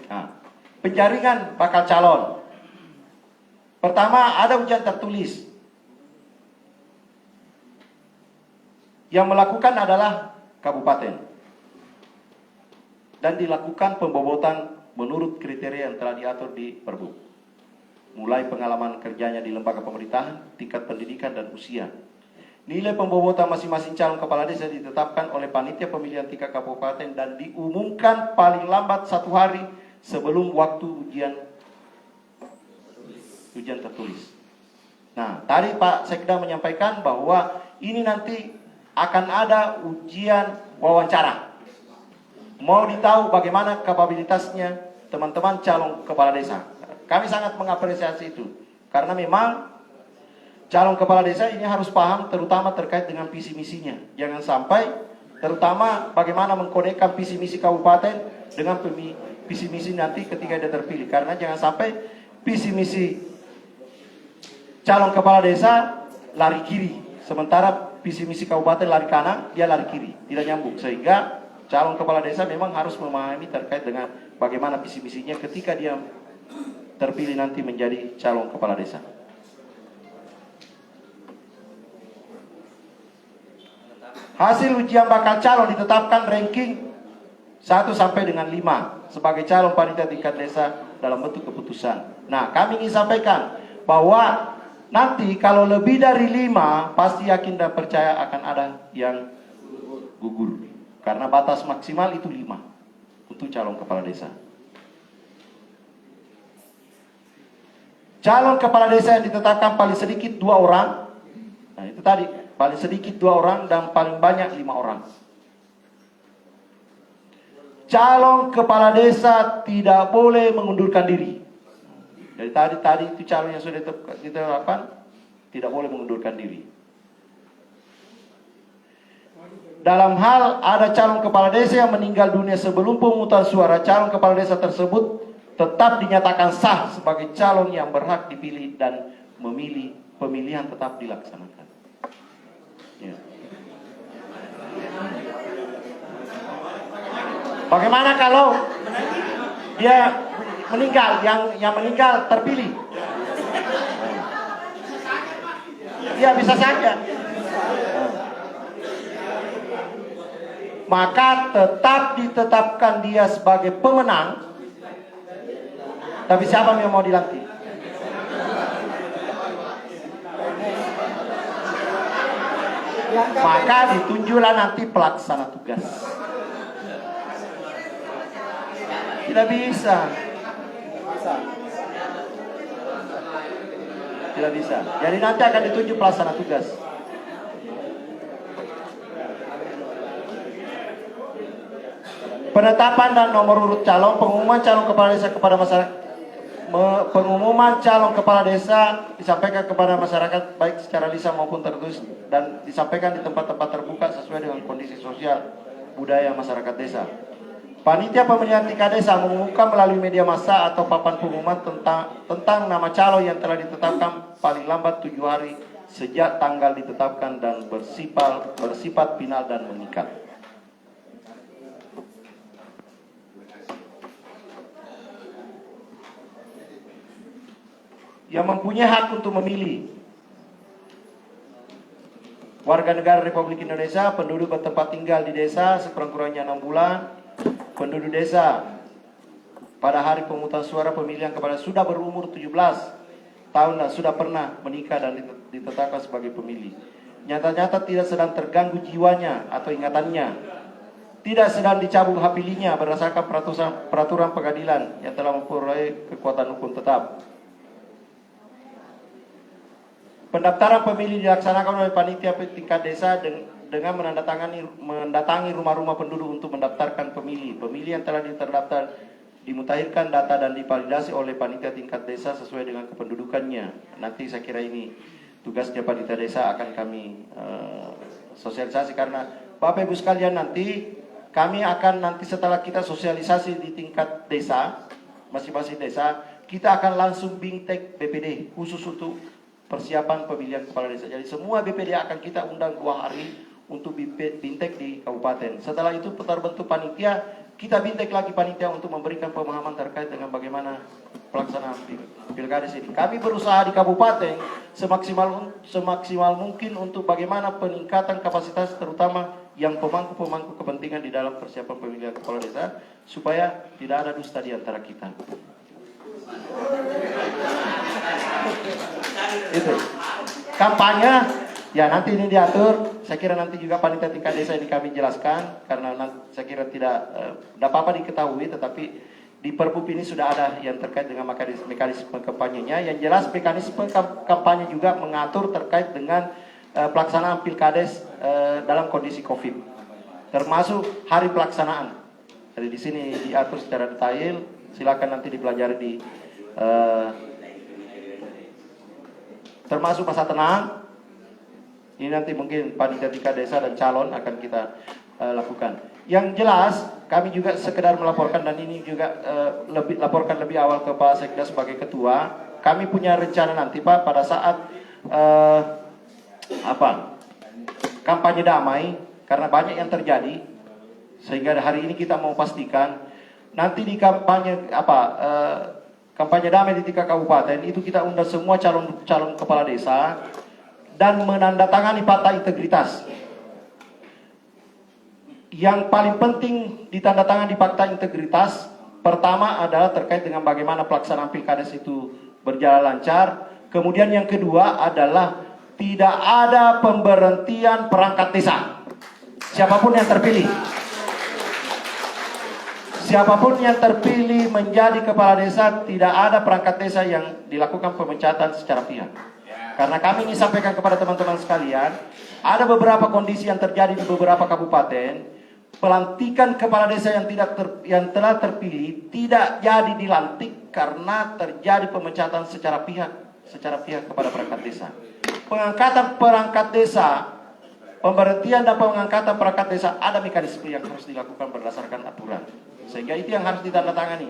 Nah, penjaringan bakal calon. Pertama, ada ujian tertulis. Yang melakukan adalah kabupaten. Dan dilakukan pembobotan menurut kriteria yang telah diatur di Perbup. Mulai pengalaman kerjanya di lembaga pemerintahan, tingkat pendidikan, dan usia. Nilai pembobotan masing-masing calon kepala desa ditetapkan oleh panitia pemilihan tingkat kabupaten dan diumumkan paling lambat 1 hari sebelum waktu ujian tertulis. Nah, tadi Pak Sekda menyampaikan bahwa ini nanti akan ada ujian wawancara. Mau ditahu bagaimana kapabilitasnya teman-teman calon kepala desa. Kami sangat mengapresiasi itu. Karena memang calon kepala desa ini harus paham terutama terkait dengan visi misinya. Jangan sampai terutama bagaimana mengkonekkan visi misi kabupaten dengan visi misi nanti ketika dia terpilih. Karena jangan sampai visi misi calon kepala desa lari kiri, sementara visi misi kabupaten lari kanan, dia lari kiri, tidak nyambung. Sehingga calon kepala desa memang harus memahami terkait dengan bagaimana visi misinya ketika dia terpilih nanti menjadi calon kepala desa. Hasil ujian bakal calon ditetapkan ranking 1 sampai dengan 5 sebagai calon panitia tingkat desa dalam bentuk keputusan. Nah, kami ingin sampaikan bahwa nanti kalau lebih dari 5 pasti yakin dan percaya akan ada yang gugur. Karena batas maksimal itu 5 untuk calon kepala desa. Calon kepala desa yang ditetapkan paling sedikit 2 orang. Nah, itu tadi, paling sedikit 2 orang dan paling banyak 5 orang. Calon kepala desa tidak boleh mengundurkan diri. Jadi tadi itu calon yang sudah ditetapkan tidak boleh mengundurkan diri. Dalam hal ada calon kepala desa yang meninggal dunia sebelum pemungutan suara, calon kepala desa tersebut tetap dinyatakan sah sebagai calon yang berhak dipilih dan memilih pemilihan tetap dilaksanakan. Ya. Bagaimana kalau dia meninggal, yang meninggal terpilih? Ya bisa saja. Maka tetap ditetapkan dia sebagai pemenang. Tapi siapa yang mau dilantik? Maka ditunjuklah nanti pelaksana tugas. Tidak bisa. Tidak bisa. Jadi nanti akan ditunjuk pelaksana tugas. Penetapan dan nomor urut calon, pengumuman calon kepala desa kepada masyarakat. Pengumuman calon kepala desa disampaikan kepada masyarakat baik secara lisan maupun tertulis dan disampaikan di tempat-tempat terbuka sesuai dengan kondisi sosial budaya masyarakat desa. Panitia pemilihan tingkat desa mengumumkan melalui media massa atau papan pengumuman tentang nama calon yang telah ditetapkan paling lambat 7 hari sejak tanggal ditetapkan dan bersifat final dan mengikat. Yang mempunyai hak untuk memilih warga negara Republik Indonesia, penduduk bertempat tinggal di desa sekurang-kurangnya 6 bulan, penduduk desa pada hari pemungutan suara pemilihan kepada sudah berumur 17 tahun dan sudah pernah menikah dan ditetapkan sebagai pemilih. Nyata-nyata tidak sedang terganggu jiwanya atau ingatannya, tidak sedang dicabut hak pilihnya berdasarkan peraturan pengadilan yang telah memperoleh kekuatan hukum tetap. Pendaftaran pemilih dilaksanakan oleh panitia tingkat desa dengan mendatangi rumah-rumah penduduk untuk mendaftarkan pemilih. Pemilih yang telah terdaftar dimutakhirkan data dan divalidasi oleh panitia tingkat desa sesuai dengan kependudukannya. Nanti saya kira ini tugasnya panitia desa akan kami sosialisasi, karena Bapak Ibu sekalian nanti kami akan nanti setelah kita sosialisasi di tingkat desa, masing-masing desa, kita akan langsung bingtek BPD khusus untuk persiapan pemilihan kepala desa. Jadi semua BPD akan kita undang 2 hari untuk bintek di kabupaten. Setelah itu terbentuk panitia, kita bintek lagi panitia untuk memberikan pemahaman terkait dengan bagaimana pelaksanaan pilkades ini. Kami berusaha di kabupaten semaksimal mungkin untuk bagaimana peningkatan kapasitas terutama yang pemangku kepentingan di dalam persiapan pemilihan kepala desa supaya tidak ada dusta di antara kita. Itu. Kampanye ya nanti ini diatur. Saya kira nanti juga panitia tingkat desa ini kami jelaskan karena saya kira tidak apa-apa diketahui, tetapi di Perbup ini sudah ada yang terkait dengan mekanisme kampanyenya. Yang jelas mekanisme kampanye juga mengatur terkait dengan pelaksanaan pilkades dalam kondisi COVID, termasuk hari pelaksanaan. Jadi di sini diatur secara detail. Silakan nanti dipelajari di termasuk masa tenang. Ini nanti mungkin panitia tingkat desa dan calon akan kita lakukan. Yang jelas kami juga sekedar melaporkan, dan ini juga laporkan lebih awal ke Pak Sekda sebagai ketua. Kami punya rencana nanti Pak pada saat kampanye damai, karena banyak yang terjadi, sehingga hari ini kita mau pastikan nanti di kampanye kampanye damai di tingkat kabupaten itu kita undang semua calon kepala desa dan menandatangani fakta integritas. Yang paling penting ditandatangani fakta integritas pertama adalah terkait dengan bagaimana pelaksanaan pilkades itu berjalan lancar. Kemudian yang kedua adalah tidak ada pemberhentian perangkat desa, siapapun yang terpilih. Siapapun yang terpilih menjadi kepala desa, tidak ada perangkat desa yang dilakukan pemecatan secara pihak. Karena kami ingin sampaikan kepada teman-teman sekalian, ada beberapa kondisi yang terjadi di beberapa kabupaten. Pelantikan kepala desa yang telah terpilih tidak jadi dilantik karena terjadi pemecatan secara pihak kepada perangkat desa. Pengangkatan perangkat desa, pemberhentian dan pengangkatan perangkat desa ada mekanisme yang harus dilakukan berdasarkan aturan. Sehingga itu yang harus ditandatangani.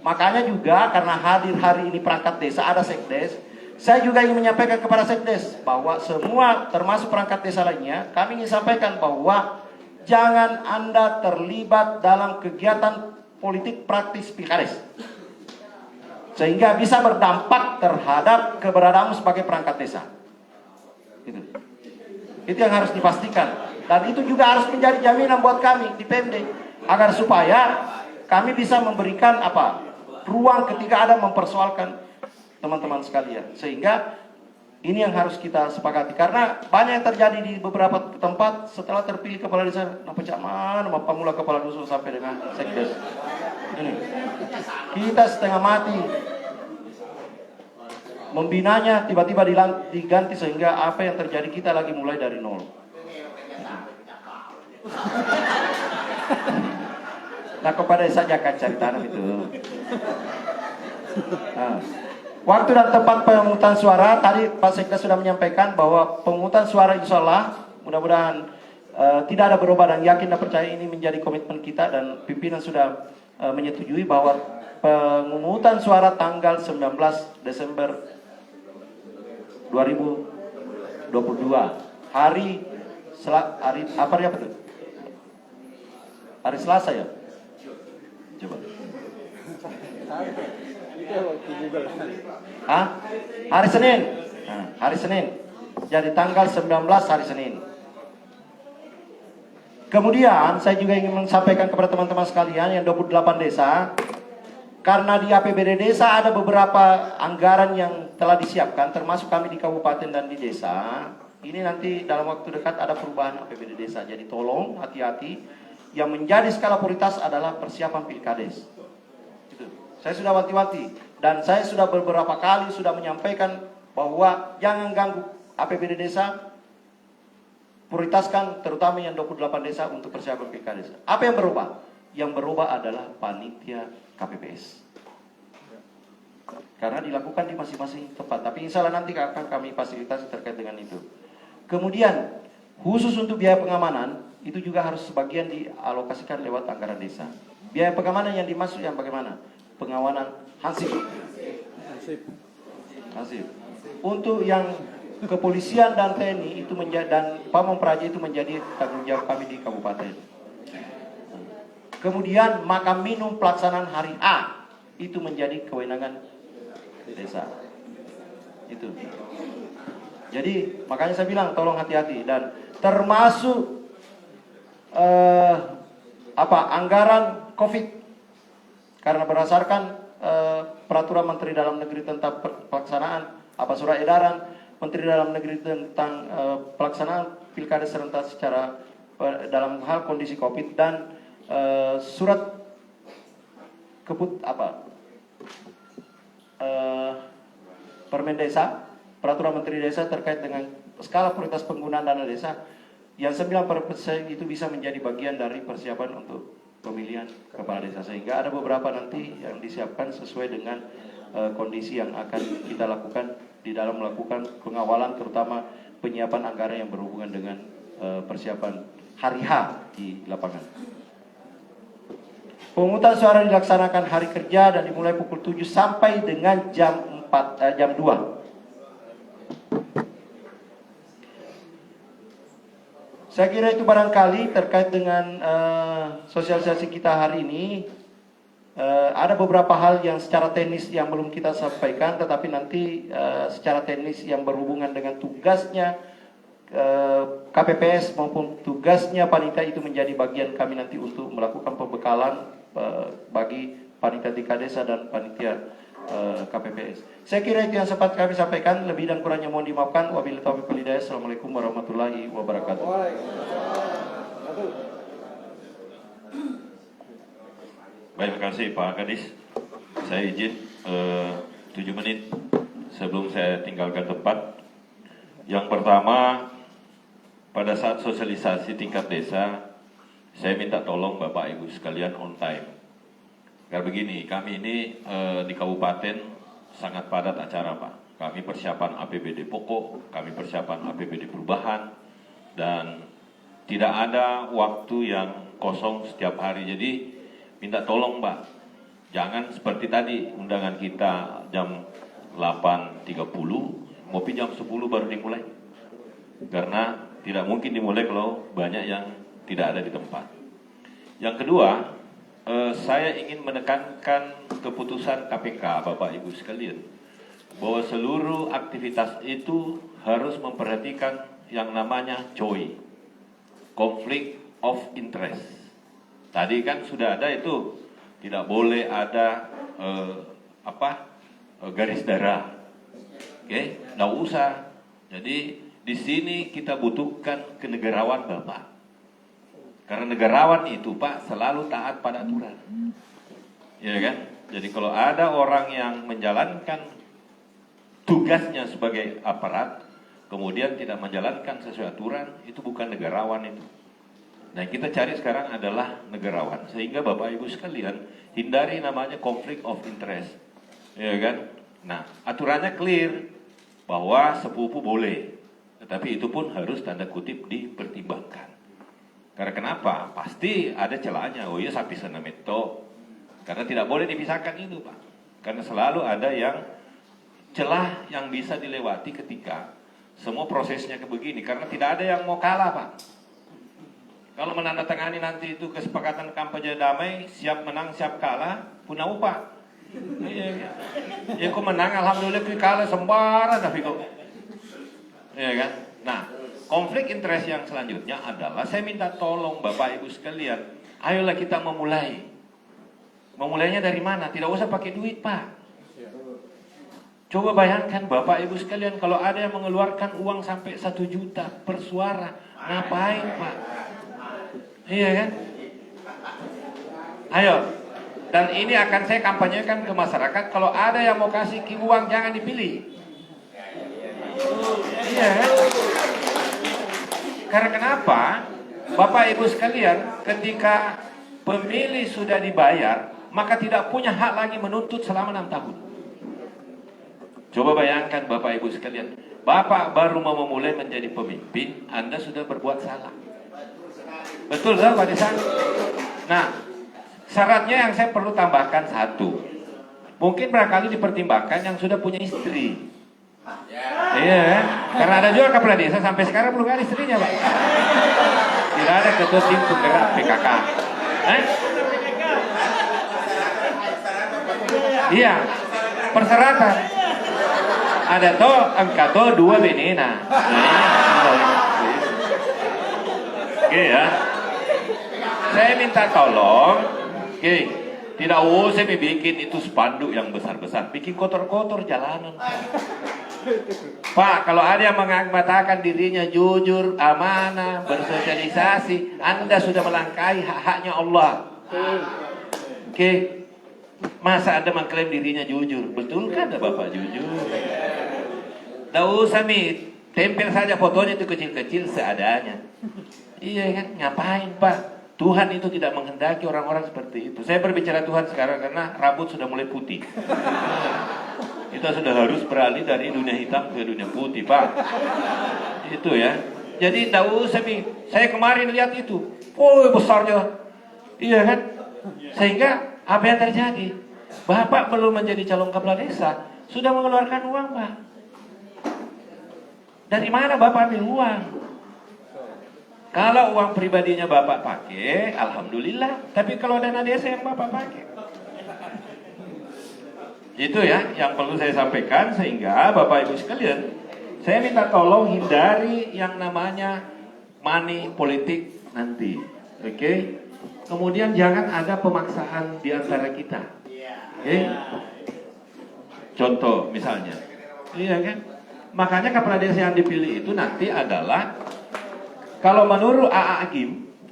Makanya juga karena hadir hari ini perangkat desa, ada sekdes, saya juga ingin menyampaikan kepada sekdes bahwa semua termasuk perangkat desa lainnya, kami ingin sampaikan bahwa jangan Anda terlibat dalam kegiatan politik praktis pilkades, sehingga bisa berdampak terhadap keberadaanmu sebagai perangkat desa. Itu yang harus dipastikan. Dan itu juga harus menjadi jaminan buat kami di PMD, agar supaya kami bisa memberikan ruang ketika ada mempersoalkan teman-teman sekalian. Sehingga ini yang harus kita sepakati, karena banyak yang terjadi di beberapa tempat setelah terpilih kepala desa, pemula kepala dusun sampai dengan sekdes. Ini kita setengah mati membinanya, tiba-tiba diganti, sehingga apa yang terjadi kita lagi mulai dari nol. Nah, kepada saja akan cari tanam itu. Nah, waktu dan tempat pemungutan suara, tadi Pak Sekda sudah menyampaikan bahwa pemungutan suara insya Allah mudah-mudahan tidak ada berubah, dan yakin dan percaya ini menjadi komitmen kita, dan pimpinan sudah menyetujui bahwa pemungutan suara tanggal 19 Desember 2022 hari Selasa ya? Coba. Hari Senin. Hari Senin. Jadi tanggal 19 hari Senin. Kemudian saya juga ingin menyampaikan kepada teman-teman sekalian yang 28 desa, karena di APBD desa ada beberapa anggaran yang telah disiapkan, termasuk kami di kabupaten dan di desa. Ini nanti dalam waktu dekat ada perubahan APBD desa. Jadi tolong hati-hati. Yang menjadi skala prioritas adalah persiapan pilkades. Saya sudah wanti-wanti, dan saya sudah beberapa kali sudah menyampaikan bahwa jangan ganggu APBD desa, prioritaskan terutama yang 28 desa untuk persiapan pilkades. Apa yang berubah? Yang berubah adalah panitia KPPS, karena dilakukan di masing-masing tempat. Tapi insya Allah nanti akan kami fasilitasi terkait dengan itu. Kemudian khusus untuk biaya pengamanan itu juga harus sebagian dialokasikan lewat anggaran desa. Biaya pengamanan yang dimaksud yang bagaimana? Pengawanan hansip. Untuk yang kepolisian dan TNI itu dan Pamong Praja itu menjadi tanggung jawab kami di kabupaten. Kemudian makan minum pelaksanaan hari A itu menjadi kewenangan desa. Itu. Jadi makanya saya bilang tolong hati-hati, dan termasuk anggaran COVID, karena berdasarkan peraturan Menteri Dalam Negeri tentang pelaksanaan surat edaran Menteri Dalam Negeri tentang pelaksanaan pilkada serentak secara dalam hal kondisi COVID, dan surat Permendesa, peraturan Menteri Desa terkait dengan skala prioritas penggunaan dana desa, yang 9% itu bisa menjadi bagian dari persiapan untuk pemilihan kepala desa, sehingga ada beberapa nanti yang disiapkan sesuai dengan kondisi yang akan kita lakukan di dalam melakukan pengawalan, terutama penyiapan anggaran yang berhubungan dengan persiapan hari H di lapangan. Pemungutan suara dilaksanakan hari kerja dan dimulai pukul 7 sampai dengan jam 2. Saya kira itu barangkali terkait dengan sosialisasi kita hari ini. Ada beberapa hal yang secara teknis yang belum kita sampaikan, tetapi nanti secara teknis yang berhubungan dengan tugasnya KPPS maupun tugasnya panitia itu menjadi bagian kami nanti untuk melakukan pembekalan bagi panitia tingkat desa dan panitia KPPS. Saya kira itu yang sempat kami sampaikan. Lebih dan kurangnya mohon dimaafkan. Wabillahi taufiq wal hidayah. Assalamualaikum warahmatullahi wabarakatuh. Baik, terima kasih Pak Kadis. Saya izin 7 menit sebelum saya tinggalkan tempat. Yang pertama, pada saat sosialisasi tingkat desa, saya minta tolong Bapak Ibu sekalian on time. Karena begini, kami ini di kabupaten sangat padat acara Pak. Kami persiapan APBD pokok, kami persiapan APBD perubahan, dan tidak ada waktu yang kosong setiap hari. Jadi minta tolong Pak, jangan seperti tadi undangan kita jam 8.30, ngopi jam 10 baru dimulai. Karena tidak mungkin dimulai kalau banyak yang tidak ada di tempat. Yang kedua, saya ingin menekankan keputusan KPK Bapak Ibu sekalian, bahwa seluruh aktivitas itu harus memperhatikan yang namanya COI, Conflict of Interest. Tadi kan sudah ada itu, tidak boleh ada garis darah, oke? Nggak usah. Jadi di sini kita butuhkan kenegarawan Bapak. Karena negarawan itu Pak selalu taat pada aturan, ya kan? Jadi kalau ada orang yang menjalankan tugasnya sebagai aparat, kemudian tidak menjalankan sesuai aturan, itu bukan negarawan itu. Nah, kita cari sekarang adalah negarawan, sehingga Bapak Ibu sekalian hindari namanya conflict of interest, ya kan? Nah, aturannya clear bahwa sepupu boleh, tetapi itu pun harus tanda kutip dipertimbangkan. Karena kenapa? Pasti ada celahnya. Oh iya, sapi senameto. Karena tidak boleh dipisahkan itu Pak. Karena selalu ada yang celah yang bisa dilewati ketika semua prosesnya begini. Karena tidak ada yang mau kalah Pak. Kalau menandatangani nanti itu kesepakatan kampanye damai, siap menang siap kalah, punah upah. Iya. Ya kok menang, alhamdulillah, kok kalah sembarang tapi kok. Iya kan? Nah, konflik interest yang selanjutnya adalah saya minta tolong Bapak Ibu sekalian, ayolah kita memulai. Memulainya dari mana? Tidak usah pakai duit Pak. Coba bayangkan Bapak Ibu sekalian, kalau ada yang mengeluarkan uang sampai 1 juta per suara, ngapain Pak? Iya kan? Ayo. Dan ini akan saya kampanyekan ke masyarakat, kalau ada yang mau kasih uang jangan dipilih. Iya kan? Karena kenapa? Bapak Ibu sekalian, ketika pemilih sudah dibayar, maka tidak punya hak lagi menuntut selama 6 tahun. Coba bayangkan Bapak Ibu sekalian, Bapak baru mau memulai menjadi pemimpin, Anda sudah berbuat salah. Betul kan Pak Desa? Nah, syaratnya yang saya perlu tambahkan satu. Mungkin barangkali dipertimbangkan yang sudah punya istri. Iya, karena ada juga kepala desa sampai sekarang belum ada istrinya Pak. Tidak ada ketua tim penggerak PKK. Iya, persyaratan. Ada to angkato 2 benena. Nah, ini. Oke ya. Saya minta tolong, oke, tidak usah bikin itu spanduk yang besar-besar, bikin kotor-kotor jalanan. Pak, kalau ada yang mengatakan dirinya jujur, amanah, bersosialisasi, Anda sudah melangkahi hak-haknya Allah. Oke, masa Anda mengklaim dirinya jujur? Betul kan ada Bapak jujur? Tidak usah tempel saja fotonya itu kecil-kecil seadanya. Iya kan, ngapain Pak? Tuhan itu tidak menghendaki orang-orang seperti itu. Saya berbicara Tuhan sekarang karena rambut sudah mulai putih. Kita sudah harus beralih dari dunia hitam ke dunia putih, Pak. Itu ya. Jadi tidak usah saya kemarin lihat itu. Oh, besarnya. Iya kan? Sehingga apa yang terjadi? Bapak belum menjadi calon kepala desa, sudah mengeluarkan uang, Pak. Dari mana Bapak ambil uang? Kalau uang pribadinya Bapak pakai, alhamdulillah. Tapi kalau dana desa yang Bapak pakai, itu ya yang perlu saya sampaikan. Sehingga Bapak Ibu sekalian, saya minta tolong hindari yang namanya money politik nanti. Oke? Kemudian jangan ada pemaksaan di antara kita. Oke? Contoh misalnya, iya kan? Makanya kepala desa yang dipilih itu nanti adalah, kalau menurut AA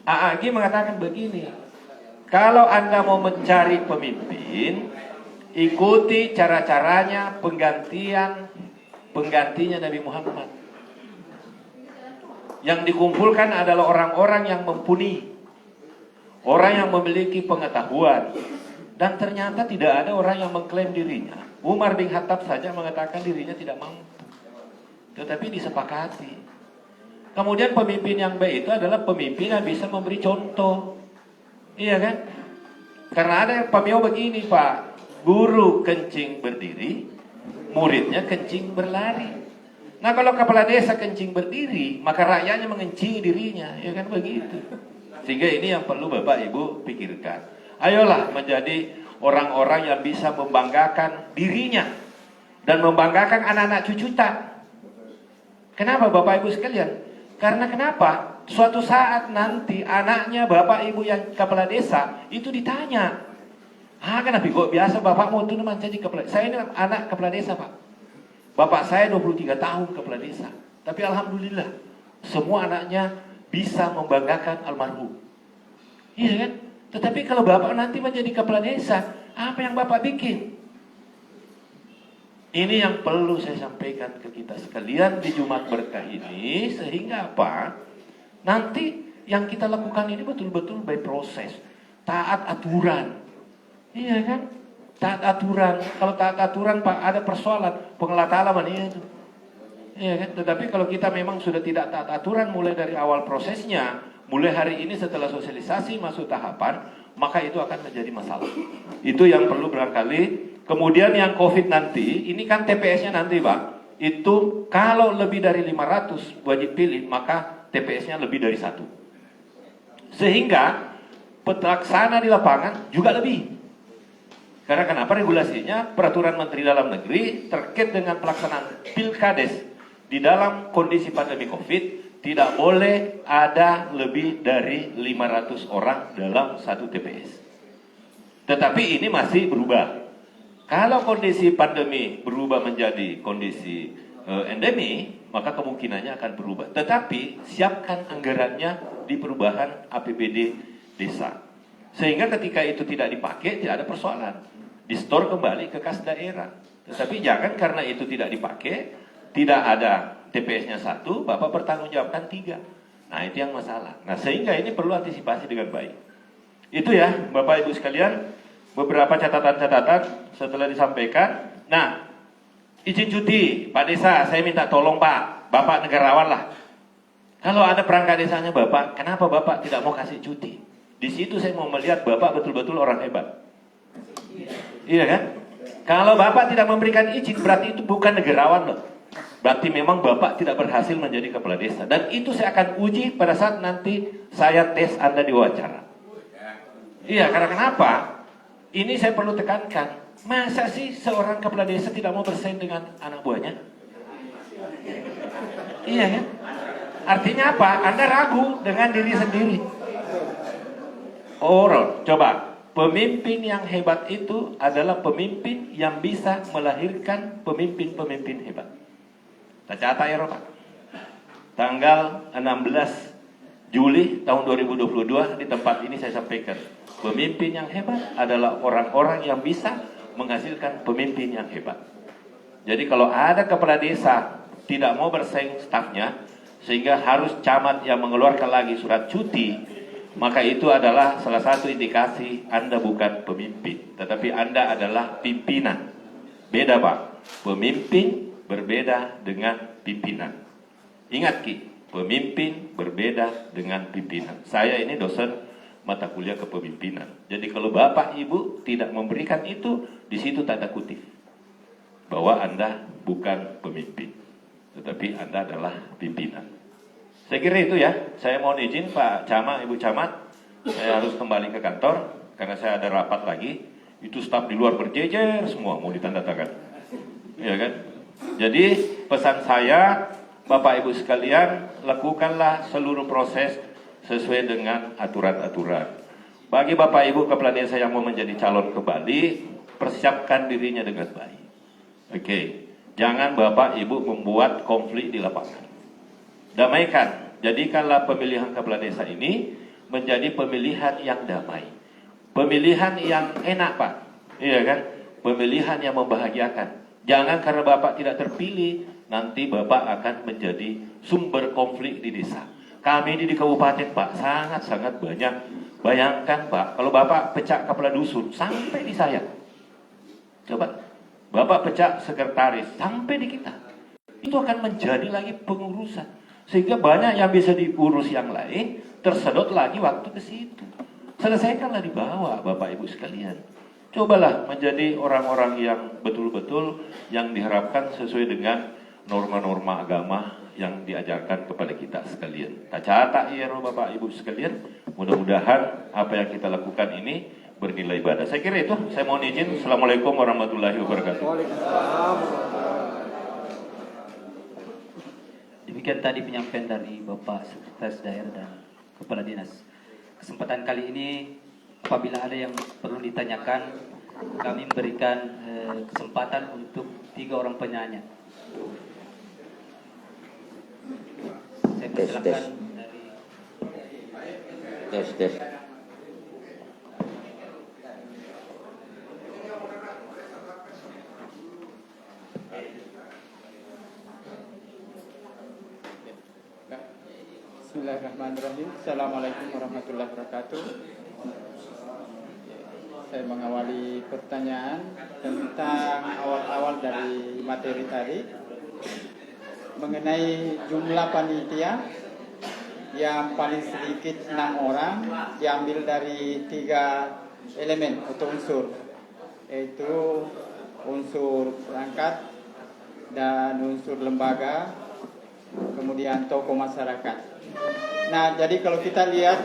Agim mengatakan begini, kalau Anda mau mencari pemimpin, ikuti cara-caranya penggantinya Nabi Muhammad. Yang dikumpulkan adalah orang-orang yang mumpuni, orang yang memiliki pengetahuan, dan ternyata tidak ada orang yang mengklaim dirinya. Umar bin Khattab saja mengatakan dirinya tidak mampu, tetapi disepakati. Kemudian pemimpin yang baik itu adalah pemimpin yang bisa memberi contoh. Iya kan? Karena ada pemimpin begini, Pak. Guru kencing berdiri, muridnya kencing berlari. Nah, kalau kepala desa kencing berdiri, maka rakyatnya mengencingi dirinya. Ya kan begitu. Sehingga ini yang perlu Bapak Ibu pikirkan. Ayolah menjadi orang-orang yang bisa membanggakan dirinya dan membanggakan anak-anak cucuta. Kenapa Bapak Ibu sekalian? Karena kenapa? Suatu saat nanti anaknya Bapak Ibu yang kepala desa itu ditanya, kenapa kok biasa bapakmu itu jadi kepala desa? Saya ini anak kepala desa, Pak. Bapak saya 23 tahun kepala desa. Tapi alhamdulillah semua anaknya bisa membanggakan almarhum. Iya kan? Tetapi kalau Bapak nanti menjadi kepala desa, apa yang Bapak bikin? Ini yang perlu saya sampaikan ke kita sekalian di Jumat Berkah ini. Sehingga apa? Nanti yang kita lakukan ini betul-betul by proses, taat aturan. Iya kan? Taat aturan. Kalau taat aturan, Pak, ada persoalan pengelatalaman itu. Iya kan? Tetapi kalau kita memang sudah tidak taat aturan mulai dari awal prosesnya, mulai hari ini setelah sosialisasi masuk tahapan, maka itu akan menjadi masalah. Itu yang perlu barangkali. Kemudian yang COVID nanti, ini kan TPS-nya nanti, Pak. Itu kalau lebih dari 500 wajib pilih, maka TPS-nya lebih dari 1. Sehingga pelaksana di lapangan juga lebih. Karena kenapa? Regulasinya peraturan Menteri Dalam Negeri terkait dengan pelaksanaan Pilkades di dalam kondisi pandemi COVID, tidak boleh ada lebih dari 500 orang dalam satu TPS. Tetapi ini masih berubah. Kalau kondisi pandemi berubah menjadi kondisi endemi, maka kemungkinannya akan berubah. Tetapi siapkan anggarannya di perubahan APBD desa. Sehingga ketika itu tidak dipakai, tidak ada persoalan. Di-store kembali ke kas daerah. Tetapi jangan karena itu tidak dipakai, tidak ada TPS-nya 1, Bapak bertanggungjawabkan 3. Nah, itu yang masalah. Nah, sehingga ini perlu antisipasi dengan baik. Itu ya, Bapak Ibu sekalian, beberapa catatan-catatan setelah disampaikan. Nah, izin cuti, Pak Desa, saya minta tolong Pak, Bapak negarawan lah. Kalau ada perangkat desanya Bapak, kenapa Bapak tidak mau kasih cuti? Di situ saya mau melihat Bapak betul-betul orang hebat. Iya kan? Kalau Bapak tidak memberikan izin, berarti itu bukan negarawan loh. Berarti memang Bapak tidak berhasil menjadi kepala desa. Dan itu saya akan uji pada saat nanti saya tes Anda di wawancara. Iya, karena kenapa? Ini saya perlu tekankan. Masa sih seorang kepala desa tidak mau bersaing dengan anak buahnya? Iya kan? Artinya apa? Anda ragu dengan diri sendiri. Coba. Pemimpin yang hebat itu adalah pemimpin yang bisa melahirkan pemimpin-pemimpin hebat. Kita catat ya Pak. Tanggal 16 Juli tahun 2022 di tempat ini saya sampaikan. Pemimpin yang hebat adalah orang-orang yang bisa menghasilkan pemimpin yang hebat. Jadi kalau ada kepala desa tidak mau bersaing stafnya, sehingga harus camat yang mengeluarkan lagi surat cuti, maka itu adalah salah satu indikasi Anda bukan pemimpin, tetapi Anda adalah pimpinan. Beda Pak, pemimpin berbeda dengan pimpinan. Ingat Ki, pemimpin berbeda dengan pimpinan. Saya ini dosen mata kuliah kepemimpinan. Jadi kalau Bapak Ibu tidak memberikan itu, di situ tanda kutip bahwa Anda bukan pemimpin, tetapi Anda adalah pimpinan. Saya kira itu ya. Saya mohon izin Pak Camat, Ibu Camat, saya harus kembali ke kantor karena saya ada rapat lagi. Itu staf di luar berjejer semua mau ditandatangan, ya kan? Jadi pesan saya, Bapak Ibu sekalian, lakukanlah seluruh proses sesuai dengan aturan-aturan. Bagi Bapak Ibu kepala desa yang mau menjadi calon kembali, persiapkan dirinya dengan baik. Oke, jangan Bapak Ibu membuat konflik di lapangan. Damaikan, jadikanlah pemilihan kepala desa ini menjadi pemilihan yang damai, pemilihan yang enak Pak, iya kan? Pemilihan yang membahagiakan. Jangan karena Bapak tidak terpilih, nanti Bapak akan menjadi sumber konflik di desa. Kami di kabupaten Pak sangat-sangat banyak. Bayangkan Pak, kalau Bapak pecah kepala dusun sampai di saya. Coba, Bapak pecah sekretaris sampai di kita. Itu akan menjadi lagi pengurusan. Sehingga banyak yang bisa diurus yang lain, tersedot lagi waktu ke situ. Selesaikanlah di bawah Bapak Ibu sekalian. Cobalah menjadi orang-orang yang betul-betul yang diharapkan sesuai dengan norma-norma agama yang diajarkan kepada kita sekalian. Catat ya Bapak Ibu sekalian. Mudah-mudahan apa yang kita lakukan ini bernilai ibadah. Saya kira itu. Saya mohon izin. Assalamualaikum warahmatullahi wabarakatuh. Demikian tadi penyampaian dari Bapak Sekretaris Daerah dan Kepala Dinas. Kesempatan kali ini apabila ada yang perlu ditanyakan, kami memberikan kesempatan untuk 3 orang penanya. Saya persilakan dari tes. Bismillahirrahmanirrahim. Assalamualaikum warahmatullahi wabarakatuh. Saya mengawali pertanyaan tentang awal-awal dari materi tadi mengenai jumlah panitia yang paling sedikit 6 orang diambil dari 3 elemen atau unsur, yaitu unsur perangkat dan unsur lembaga, kemudian tokoh masyarakat. Nah, jadi kalau kita lihat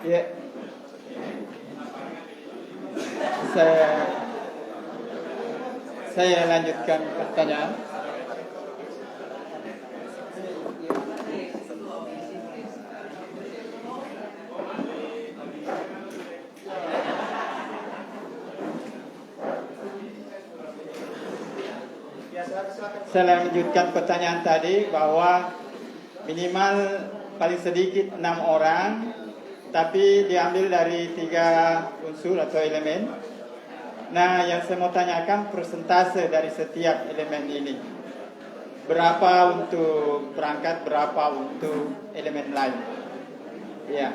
ya, saya lanjutkan pertanyaan. Saya lanjutkan pertanyaan tadi bahwa minimal paling sedikit 6 orang, tapi diambil dari 3 unsur atau elemen. Nah, yang saya mau tanyakan persentase dari setiap elemen ini. Berapa untuk perangkat, berapa untuk elemen lain? Ya,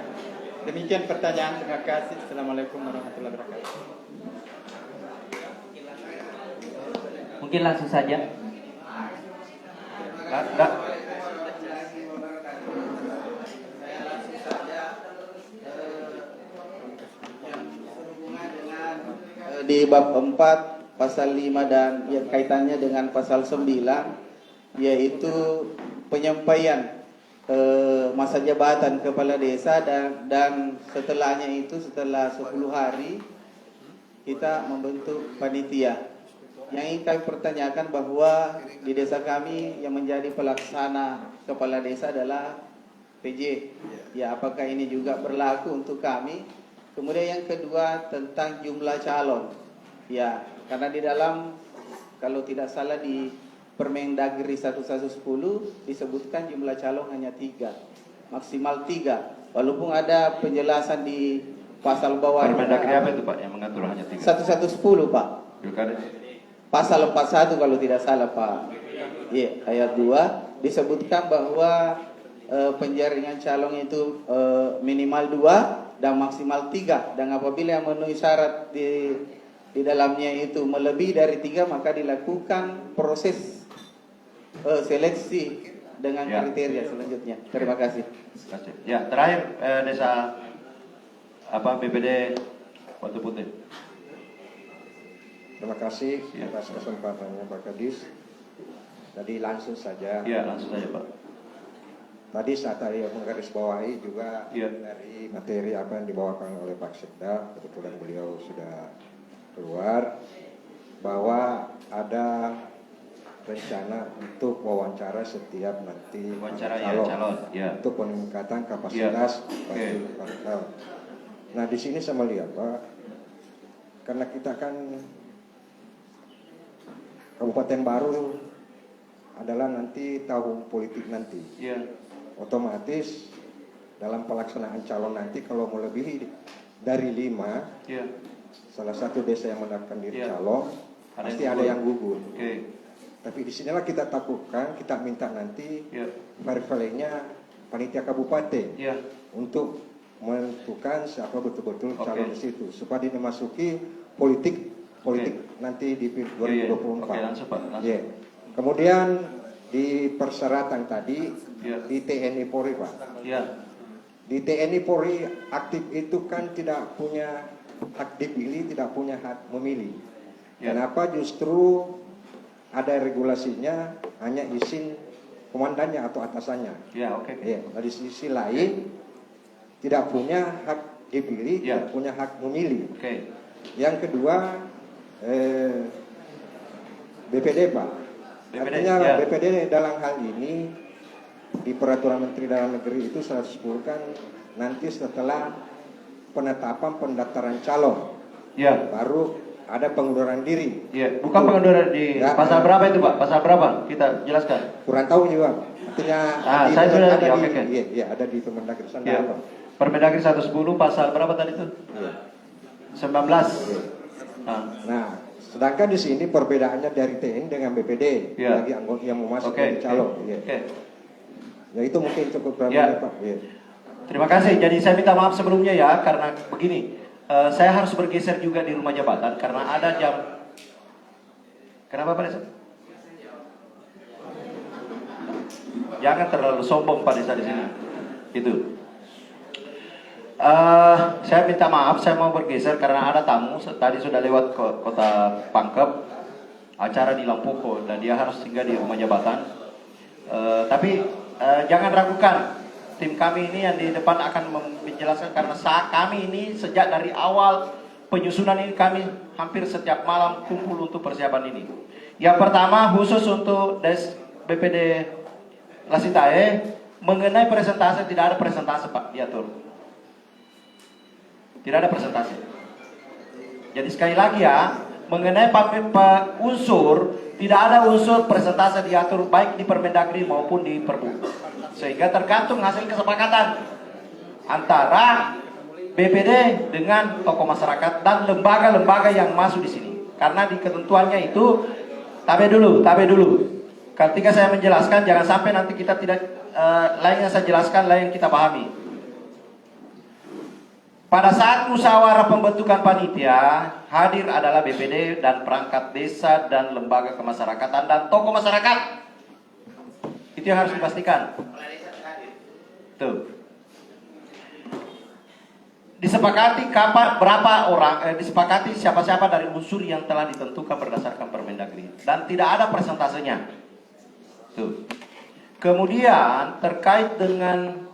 demikian pertanyaan. Terima kasih. Assalamualaikum warahmatullahi wabarakatuh. Mungkin langsung saja. Di bab 4 pasal 5 dan ya, kaitannya dengan pasal 9, yaitu penyampaian masa jabatan kepala desa dan setelahnya itu setelah 10 hari kita membentuk panitia. Yang ingin kami pertanyakan bahwa di desa kami yang menjadi pelaksana kepala desa adalah PJ. Ya, apakah ini juga berlaku untuk kami? Kemudian yang kedua tentang jumlah calon. Ya, karena di dalam kalau tidak salah di Permendagri 1110 disebutkan jumlah calon hanya 3, maksimal 3. Walaupun ada penjelasan di pasal bawahnya. Permendagri apa itu Pak yang mengatur hanya 3? 1110 Pak. Pilkada. Pasal 41 kalau tidak salah Pak. Iya, ayat 2 disebutkan bahwa penjaringan calon itu minimal 2 dan maksimal 3, dan apabila yang memenuhi syarat di dalamnya itu melebihi dari 3 maka dilakukan proses seleksi dengan Ya. kriteria selanjutnya. Terima kasih. Ya, terakhir desa BPD Batu Putih. Terima kasih Ya. atas kesempatannya Pak Kadis. Jadi langsung saja. Ya, langsung saja Pak. Tadi saat saya menggarisbawahi juga Ya. dari materi apa yang dibawakan oleh Pak Sekda, kebetulan beliau sudah keluar, bahwa ada rencana untuk wawancara setiap nanti Wawancara ya, calon. Ya. untuk peningkatan kapasitas Ya. bagi partai. Nah, di sini saya melihat Pak, karena kita kan Kabupaten Baru adalah nanti tahun politik nanti. Ya. Otomatis dalam pelaksanaan calon nanti kalau melebihi dari 5, Ya. salah satu desa yang mendaftarkan diri Ya. calon Ada pasti yang ada gugur. yang gugur. Oke. Tapi disinilah kita takutkan, kita minta nanti Ya. verifikasinya panitia kabupaten Ya. untuk menentukan siapa betul-betul Oke. calon di situ supaya dia memasuki politik nanti di Ya, ya. 2024. Oke, langsung Pak. Langsung. Ya. Kemudian di persyaratan tadi Ya. di TNI Polri Pak. Ya. Di TNI Polri aktif itu kan tidak punya hak dipilih, tidak punya hak memilih. Ya. Kenapa justru ada regulasinya hanya izin komandannya atau atasannya? Ya, oke. Ya, nah, di sisi lain tidak punya hak dipilih, Ya. tidak punya hak memilih. Oke. Yang kedua BPD Pak. BPD, Artinya ya. BPD dalam hal ini di Peraturan Menteri Dalam Negeri itu 110 kan nanti setelah penetapan pendaftaran calon Ya. baru ada pengunduran diri. Ya, bukan pengunduran di Ya. pasal berapa itu Pak? Pasal berapa? Kita jelaskan. Kurang tahu juga. Artinya Saya sudah ada ya, di, oke. iya, iya, ada di Permendagri sana Ya. apa? Permendagri 110 pasal berapa tadi itu? Iya. 19. Nah, Nah, sedangkan di sini perbedaannya dari TNI dengan BPD Ya. bagi anggota yang mau masuk oke. jadi calon. Iya. Oke. Ya itu mungkin cukup ramai Ya. Pak. Iya. Terima kasih. Jadi saya minta maaf sebelumnya ya, karena begini, saya harus bergeser juga di rumah jabatan karena ada jam. Kenapa Pak Desa? Jangan terlalu sombong Pak Desa di sini. Itu. Saya minta maaf, saya mau bergeser karena ada tamu. Tadi sudah lewat ke kota Pangkep, acara di Lampuko, dan dia harus singgah di rumah jabatan. Tapi jangan ragukan, tim kami ini yang di depan akan menjelaskan karena kami ini sejak dari awal penyusunan ini kami hampir setiap malam kumpul untuk persiapan ini. Yang pertama khusus untuk BPD Lasitae mengenai presentase, tidak ada presentase Pak diatur. Tidak ada presentase. Jadi sekali lagi ya, mengenai unsur, tidak ada unsur presentase diatur baik di Permendagri maupun di Perbu. Sehingga tergantung hasil kesepakatan antara BPD dengan tokoh masyarakat dan lembaga-lembaga yang masuk di sini. Karena di ketentuannya itu, tabe dulu. Ketika saya menjelaskan, jangan sampai nanti kita tidak lain yang saya jelaskan, lain yang kita pahami. Pada saat musyawarah pembentukan panitia, hadir adalah BPD dan perangkat desa dan lembaga kemasyarakatan dan tokoh masyarakat. Itu yang harus dipastikan. Tuh. Disepakati berapa orang, disepakati siapa-siapa dari unsur yang telah ditentukan berdasarkan Permendagri dan tidak ada persentasenya. Tuh. Kemudian terkait dengan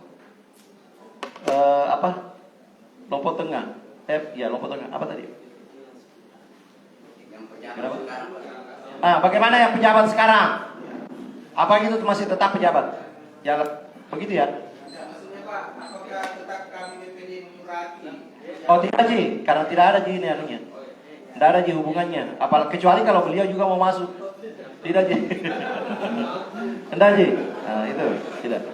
Lompok Tengah. Lompok Tengah. Apa tadi? Kenapa? Bagaimana yang pejabat sekarang? Apa itu masih tetap pejabat? Ya, begitu ya? Apakah tetap kami BPD menyurati? Oh tidak Ji, karena tidak ada Ji ini anunya. Tidak ada Ji hubungannya. Kecuali kalau beliau juga mau masuk. Tidak Ji. Tidak Ji. Nah itu tidak.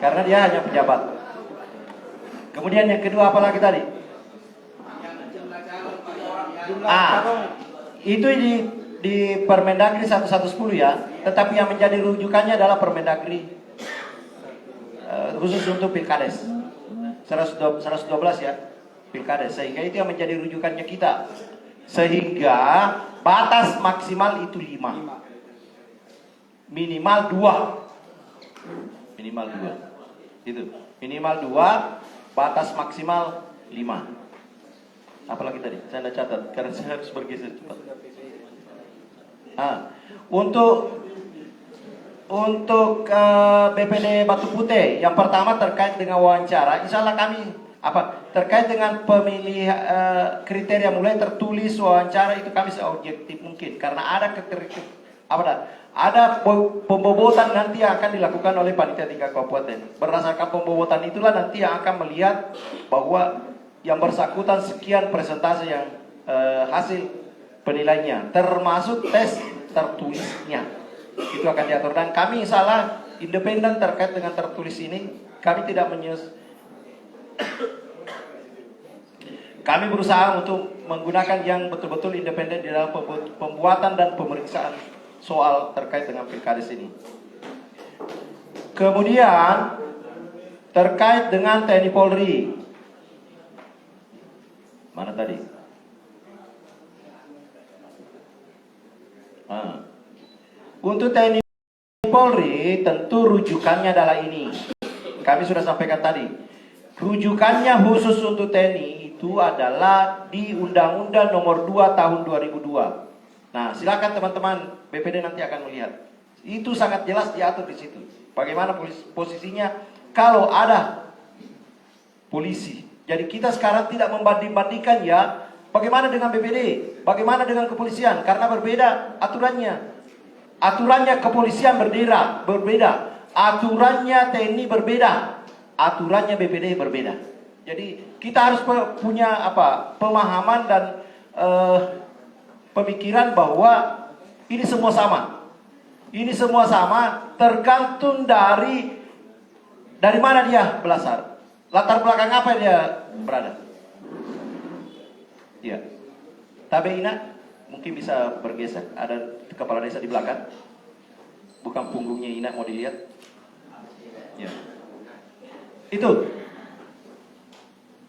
Karena dia hanya pejabat. Kemudian yang kedua apa lagi tadi? Itu di Permendagri 1110 ya. Tetapi yang menjadi rujukannya adalah Permendagri khusus untuk Pilkades 112 ya, Pilkades. Sehingga itu yang menjadi rujukannya kita. Sehingga batas maksimal itu 5. Minimal 2. Itu. Minimal 2. Batas maksimal 5. Apalagi tadi? Saya tidak catat karena saya harus bergeser cepat. Untuk BPD Batu Putih, yang pertama terkait dengan wawancara, insya Allah kami terkait dengan pemilih kriteria mulai tertulis wawancara itu kami seobjektif mungkin karena ada pembobotan nanti yang akan dilakukan oleh panitia tingkat kabupaten. Berdasarkan pembobotan itulah nanti yang akan melihat bahwa yang bersangkutan sekian presentase yang hasil penilainya, termasuk tes tertulisnya. Itu akan diatur dan kami salah independen terkait dengan tertulis ini. Kami tidak kami berusaha untuk menggunakan yang betul-betul independen di dalam pembuatan dan pemeriksaan soal terkait dengan Pilkades ini. Kemudian terkait dengan TNI Polri. Mana tadi? Untuk TNI Polri tentu rujukannya adalah ini. Kami sudah sampaikan tadi. Rujukannya khusus untuk TNI itu adalah di Undang-Undang Nomor 2 Tahun 2002. Nah, silakan teman-teman BPD nanti akan melihat. Itu sangat jelas diatur di situ. Bagaimana posisinya kalau ada polisi. Jadi kita sekarang tidak membanding-bandingkan ya. Bagaimana dengan BPD? Bagaimana dengan kepolisian? Karena berbeda aturannya. Aturannya kepolisian berbeda. Aturannya TNI berbeda. Aturannya BPD berbeda. Jadi kita harus punya pemahaman dan pemikiran bahwa ini semua sama. Ini semua sama tergantung dari mana dia berasal. Latar belakang apa dia berada. Iya. Tabe Ina mungkin bisa bergeser. Ada kepala desa di belakang. Bukan punggungnya Ina mau dilihat. Ya. Itu.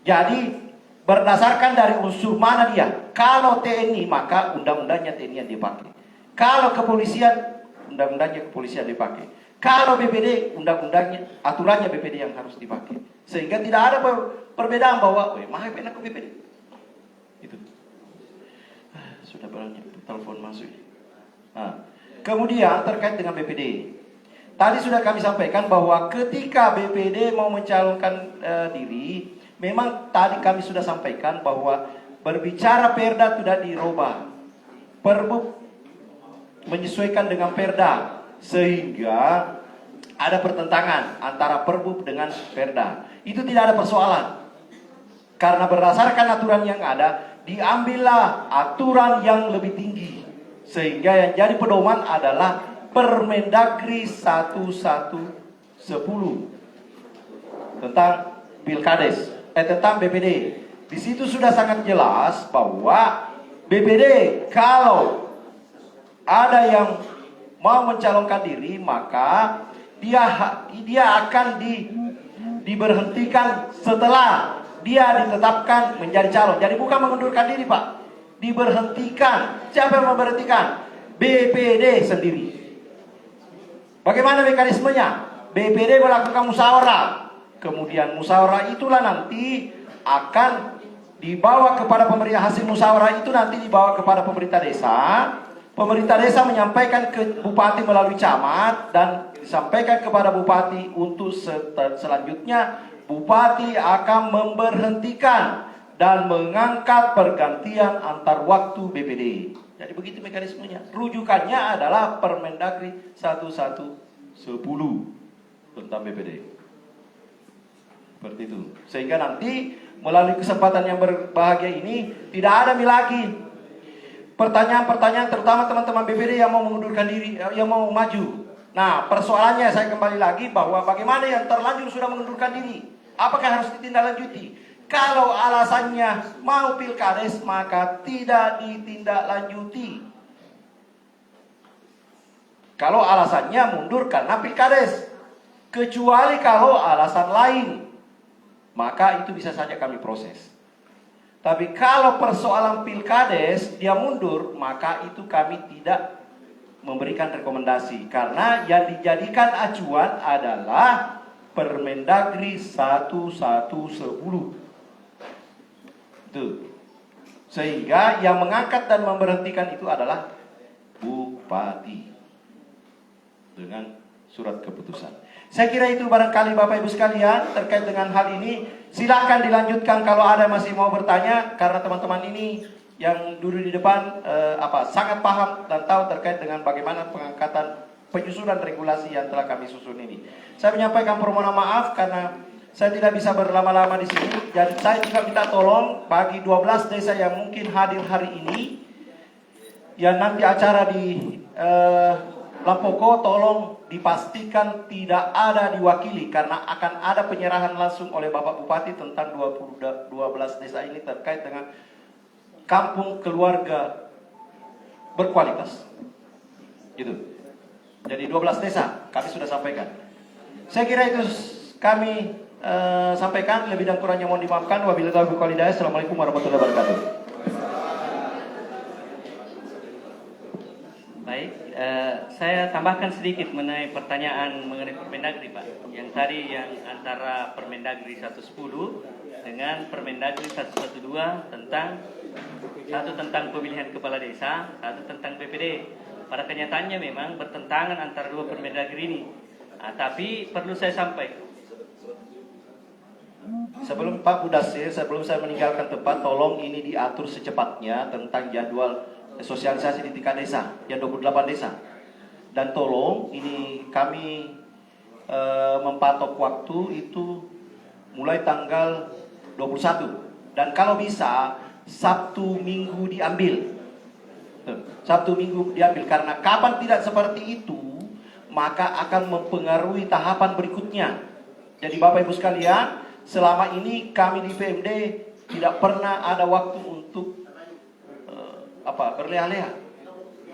Jadi berdasarkan dari unsur mana dia. Kalau TNI maka undang-undangnya TNI yang dipakai. Kalau kepolisian undang-undangnya kepolisian dipakai. Kalau BPD undang-undangnya aturannya BPD yang harus dipakai. Sehingga tidak ada perbedaan bahwa mahal enak ke BPD. Itu. Sudah banyak telepon masuk. Kemudian terkait dengan BPD. Tadi sudah kami sampaikan bahwa ketika BPD mau mencalonkan diri, memang tadi kami sudah sampaikan bahwa berbicara Perda sudah dirubah. Perbub menyesuaikan dengan Perda sehingga ada pertentangan antara Perbub dengan Perda. Itu tidak ada persoalan. Karena berdasarkan aturan yang ada, diambillah aturan yang lebih tinggi. Sehingga yang jadi pedoman adalah Permendagri 1110 tentang Pilkades, tentang BPD. Di situ sudah sangat jelas bahwa BPD kalau ada yang mau mencalonkan diri, maka dia akan diberhentikan setelah dia ditetapkan menjadi calon. Jadi bukan mengundurkan diri, Pak. Diberhentikan. Siapa yang memberhentikan? BPD sendiri. Bagaimana mekanismenya? BPD melakukan musyawarah. Kemudian musyawarah itulah nanti akan dibawa kepada pemerintah, hasil musyawarah itu nanti dibawa kepada pemerintah desa. Pemerintah desa menyampaikan ke bupati melalui camat dan disampaikan kepada bupati untuk selanjutnya bupati akan memberhentikan dan mengangkat pergantian antar waktu BPD. Jadi begitu mekanismenya. Rujukannya adalah Permendagri 1110 tentang BPD. Seperti itu. Sehingga nanti melalui kesempatan yang berbahagia ini tidak ada lagi pertanyaan-pertanyaan, terutama teman-teman BPD yang mau mengundurkan diri, yang mau maju. Nah, persoalannya saya kembali lagi bahwa bagaimana yang terlanjur sudah mengundurkan diri, apakah harus ditindaklanjuti? Kalau alasannya mau pilkades, maka tidak ditindaklanjuti. Kalau alasannya mundur karena pilkades, kecuali kalau alasan lain, maka itu bisa saja kami proses. Tapi kalau persoalan pilkades dia mundur, maka itu kami tidak memberikan rekomendasi. Karena yang dijadikan acuan adalah Permendagri 1110. Itu. Sehingga yang mengangkat dan memberhentikan itu adalah bupati dengan surat keputusan. Saya kira itu barangkali Bapak Ibu sekalian terkait dengan hal ini. Silakan dilanjutkan kalau ada masih mau bertanya, karena teman-teman ini yang duduk di depan sangat paham dan tahu terkait dengan bagaimana pengangkatan penyusunan regulasi yang telah kami susun ini. Saya menyampaikan permohonan maaf karena saya tidak bisa berlama-lama di sini. Jadi saya juga minta tolong bagi 12 desa yang mungkin hadir hari ini, yang nanti acara di Lampoko, tolong dipastikan tidak ada diwakili karena akan ada penyerahan langsung oleh Bapak Bupati tentang 12 desa ini terkait dengan kampung keluarga berkualitas. Gitu. Jadi 12 desa kami sudah sampaikan. Saya kira itu kami sampaikan, lebih dan kurangnya mohon dimaafkan. Wabillahi taufiq wal hidayah. Assalamualaikum warahmatullahi wabarakatuh. Baik, saya tambahkan sedikit mengenai pertanyaan mengenai Permendagri, Pak. Yang tadi yang antara Permendagri 110 dengan Permendagri 112 tentang satu tentang pemilihan kepala desa, satu tentang BPD. Pada kenyataannya memang bertentangan antara dua Permendagri ini. Nah, tapi perlu saya sampaikan. Sebelum Pak Budasir, sebelum saya meninggalkan tempat, tolong ini diatur secepatnya tentang jadwal sosialisasi di tingkat desa, yang 28 desa. Dan tolong ini kami mempatok waktu itu mulai tanggal 21. Dan kalau bisa Sabtu Minggu diambil. Sabtu Minggu diambil, karena kapan tidak seperti itu maka akan mempengaruhi tahapan berikutnya. Jadi Bapak Ibu sekalian, selama ini kami di PMD tidak pernah ada waktu untuk berleha-leha.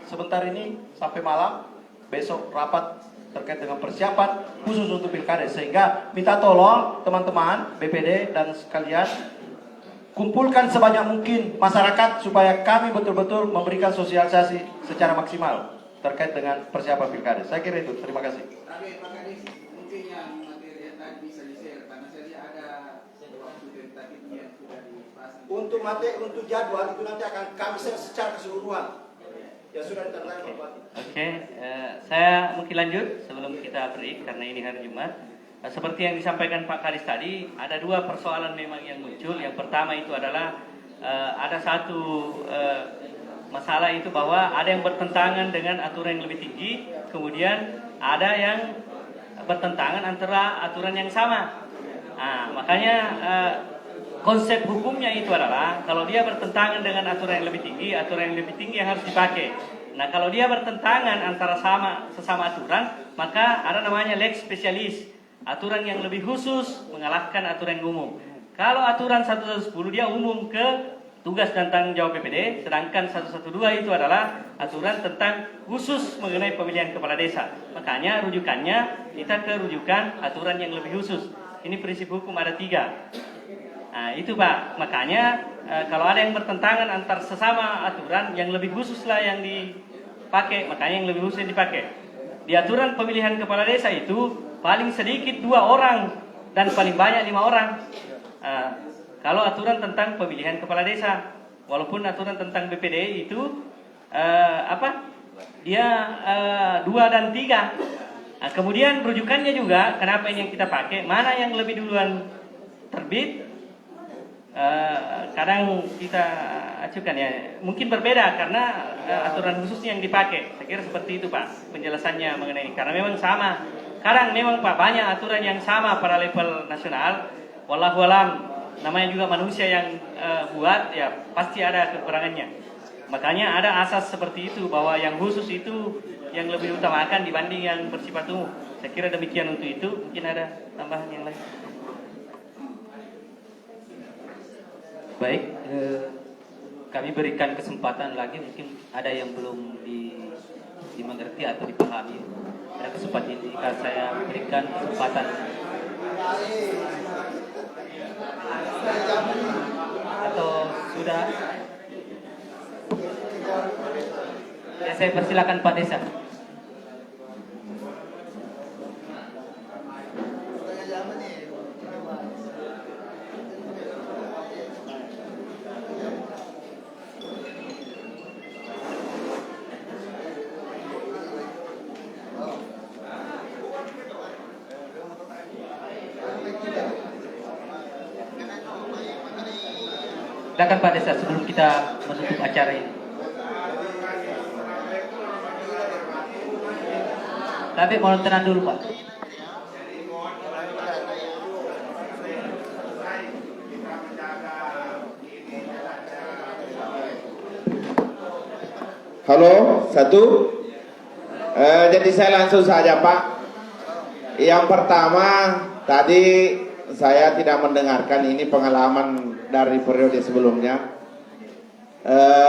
Sebentar ini sampai malam, besok rapat terkait dengan persiapan khusus untuk pilkades. Sehingga minta tolong teman-teman BPD dan sekalian, kumpulkan sebanyak mungkin masyarakat supaya kami betul-betul memberikan sosialisasi secara maksimal terkait dengan persiapan pilkades. Saya kira itu. Terima kasih. Tapi Pak Kadis, mungkin yang materi yang tadi bisa di-share karena saya lihat ada waktu tentatifnya yang sudah dipasang. Untuk materi, untuk jadwal itu nanti akan kami share secara keseluruhan. Ya sudah ditandai Pak Bupati. Oke, saya mungkin lanjut sebelum kita break karena ini hari Jumat. Seperti yang disampaikan Pak Kadis tadi, ada dua persoalan memang yang muncul. Yang pertama itu adalah ada satu masalah itu bahwa ada yang bertentangan dengan aturan yang lebih tinggi, kemudian ada yang bertentangan antara aturan yang sama. Nah, makanya konsep hukumnya itu adalah kalau dia bertentangan dengan aturan yang lebih tinggi, aturan yang lebih tinggi yang harus dipakai. Nah, kalau dia bertentangan antara sesama aturan, maka ada namanya lex specialis, aturan yang lebih khusus mengalahkan aturan yang umum. Kalau aturan 110 dia umum ke tugas dan tanggung jawab BPD, sedangkan 112 itu adalah aturan tentang khusus mengenai pemilihan kepala desa. Makanya rujukannya kita ke rujukan aturan yang lebih khusus. Ini prinsip hukum ada 3. Nah, itu Pak, makanya kalau ada yang bertentangan antar sesama aturan, yang lebih khususlah yang dipakai, makanya yang lebih khusus yang dipakai. Di aturan pemilihan kepala desa itu paling sedikit 2 orang dan paling banyak 5 orang. Kalau aturan tentang pemilihan kepala desa, walaupun aturan tentang BPD itu dia 2 dan 3. Nah, kemudian rujukannya juga, kenapa ini yang kita pakai, mana yang lebih duluan terbit, kadang kita acukan ya, mungkin berbeda karena aturan khususnya yang dipakai. Saya kira seperti itu Pak penjelasannya mengenai ini, karena memang sama. Kadang memang Pak banyak aturan yang sama pada level nasional. Wallahu alam, namanya juga manusia yang buat, ya pasti ada kekurangannya. Makanya ada asas seperti itu, bahwa yang khusus itu yang lebih utamakan dibanding yang bersifat umum. Saya kira demikian untuk itu. Mungkin ada tambahan yang lain. Baik, kami berikan kesempatan lagi, mungkin ada yang belum dimengerti atau dipahami. Ada kesempatan ini, saya berikan kesempatan. Atau sudah? Ya, saya persilakan Pak Desa. Silakan Pak Desa sebelum kita menutup acara ini. Tapi mohon tenang dulu Pak. Halo, satu. Jadi saya langsung saja Pak. Yang pertama, tadi saya tidak mendengarkan, ini pengalaman dari periode sebelumnya.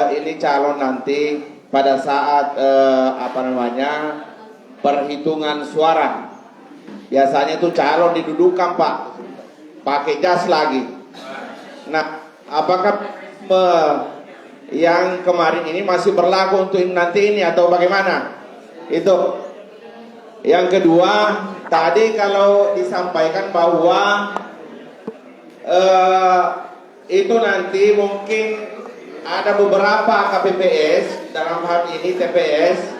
Ini calon nanti pada saat perhitungan suara, biasanya itu calon didudukan Pak, pakai jas lagi. Nah, apakah yang kemarin ini masih berlaku untuk nanti ini atau bagaimana? Itu. Yang kedua, tadi kalau disampaikan bahwa itu nanti mungkin ada beberapa KPPS, dalam hal ini TPS,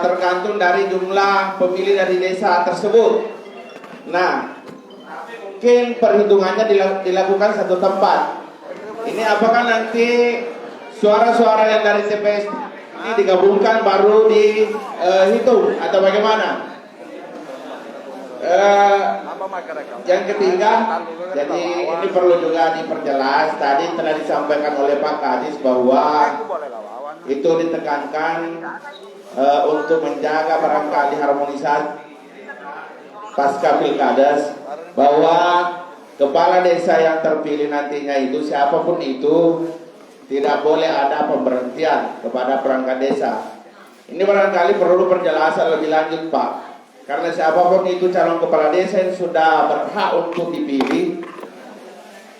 tergantung dari jumlah pemilih dari desa tersebut. Nah, mungkin perhitungannya dilakukan satu tempat. Ini apakah nanti suara-suara yang dari TPS ini digabungkan baru dihitung atau bagaimana? Yang ketiga, jadi ini perlu juga diperjelas. Tadi telah disampaikan oleh Pak Kadis bahwa itu ditekankan untuk menjaga barangkali harmonisasi pasca pilkades, bahwa kepala desa yang terpilih nantinya itu siapapun itu tidak boleh ada pemberhentian kepada perangkat desa. Ini barangkali perlu penjelasan lebih lanjut Pak, karena siapapun itu calon kepala desa yang sudah berhak untuk dipilih,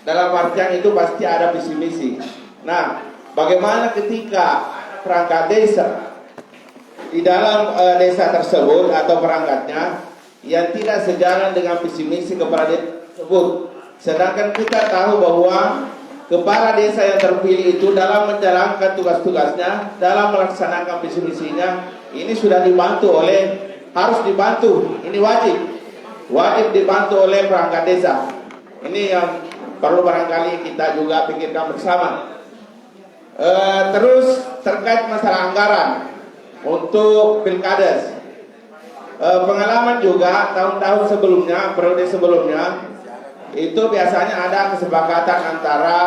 dalam artian itu pasti ada visi misi. Nah, bagaimana ketika perangkat desa di dalam desa tersebut atau perangkatnya yang tidak sejalan dengan visi misi kepala desa tersebut, sedangkan kita tahu bahwa kepala desa yang terpilih itu dalam menjalankan tugas-tugasnya, dalam melaksanakan visi misinya, ini sudah dibantu harus dibantu, ini wajib dibantu oleh perangkat desa. Ini yang perlu barangkali kita juga pikirkan bersama. Terus terkait masalah anggaran untuk pilkades, pengalaman juga tahun-tahun sebelumnya, periode sebelumnya, itu biasanya ada kesepakatan antara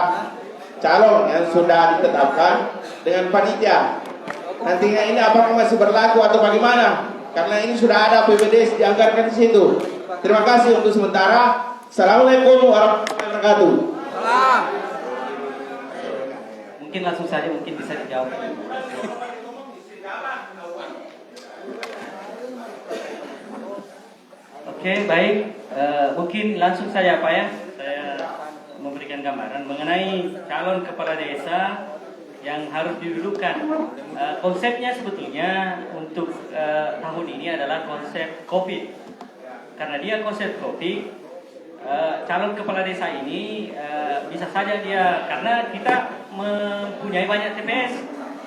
calon yang sudah ditetapkan dengan panitia. Nantinya ini apakah masih berlaku atau bagaimana? Karena ini sudah ada PPD dianggarkan di situ. Terima kasih untuk sementara. Assalamualaikum warahmatullahi wabarakatuh. Mungkin langsung saja, mungkin bisa dijawab. Oke, baik. Mungkin langsung saja Pak ya. Saya mengenai calon kepala desa yang harus didudukkan. Konsepnya sebetulnya untuk tahun ini adalah konsep COVID. Karena dia konsep COVID, calon kepala desa ini bisa saja dia, karena kita mempunyai banyak TPS,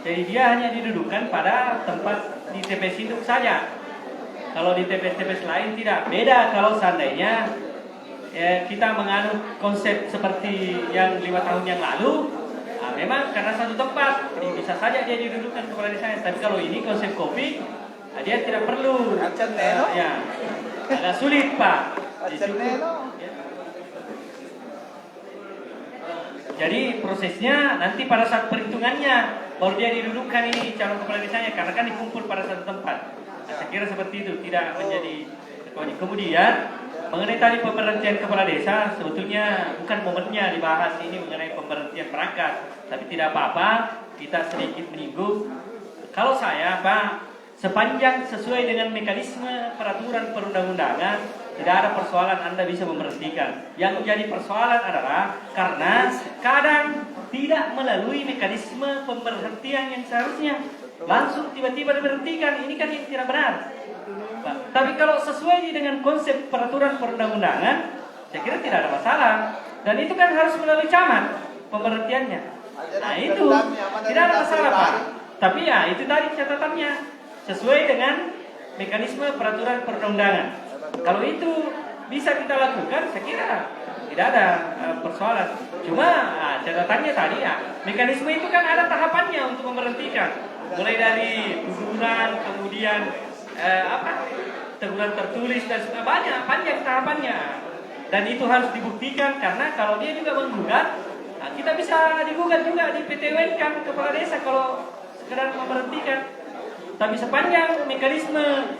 jadi dia hanya didudukkan pada tempat di TPS induk saja. Kalau di TPS-TPS lain tidak. Beda kalau seandainya kita menganut konsep seperti yang 5 tahun yang lalu, memang karena satu tempat, jadi bisa saja dia didudukkan kepala desanya. Tapi kalau ini konsep COVID, dia tidak perlu. Ya, agak sulit Pak. Jadi prosesnya nanti pada saat perhitungannya baru dia didudukkan ini calon kepala desanya, karena kan dikumpul pada satu tempat. Saya kira seperti itu, tidak menjadi ketuanya. Kemudian mengenai tadi pemberhentian kepala desa, sebetulnya bukan momennya dibahas ini mengenai pemberhentian perangkat, tapi tidak apa-apa kita sedikit menyinggung. Kalau saya Pak, sepanjang sesuai dengan mekanisme peraturan perundang-undangan, tidak ada persoalan Anda bisa memberhentikan. Yang menjadi persoalan adalah karena kadang tidak melalui mekanisme pemberhentian yang seharusnya, langsung tiba-tiba diberhentikan. Ini kan yang tidak benar. Tapi kalau sesuai dengan konsep peraturan perundang-undangan, saya kira tidak ada masalah. Dan itu kan harus melalui camat pemberhentiannya. Nah itu tidak ada masalah Pak. Tapi ya itu tadi catatannya sesuai dengan mekanisme peraturan perundang-undangan. Kalau itu bisa kita lakukan, saya kira tidak ada persoalan. Cuma catatannya tadi ya, mekanisme itu kan ada tahapannya untuk memberhentikan. Mulai dari teguran, kemudian teguran tertulis dan sebagainya, panjang tahapannya. Dan itu harus dibuktikan, karena kalau dia juga menggugat, kita bisa digugat juga di PT UN kan kepala desa kalau sekedar memberhentikan. Tapi sepanjang mekanisme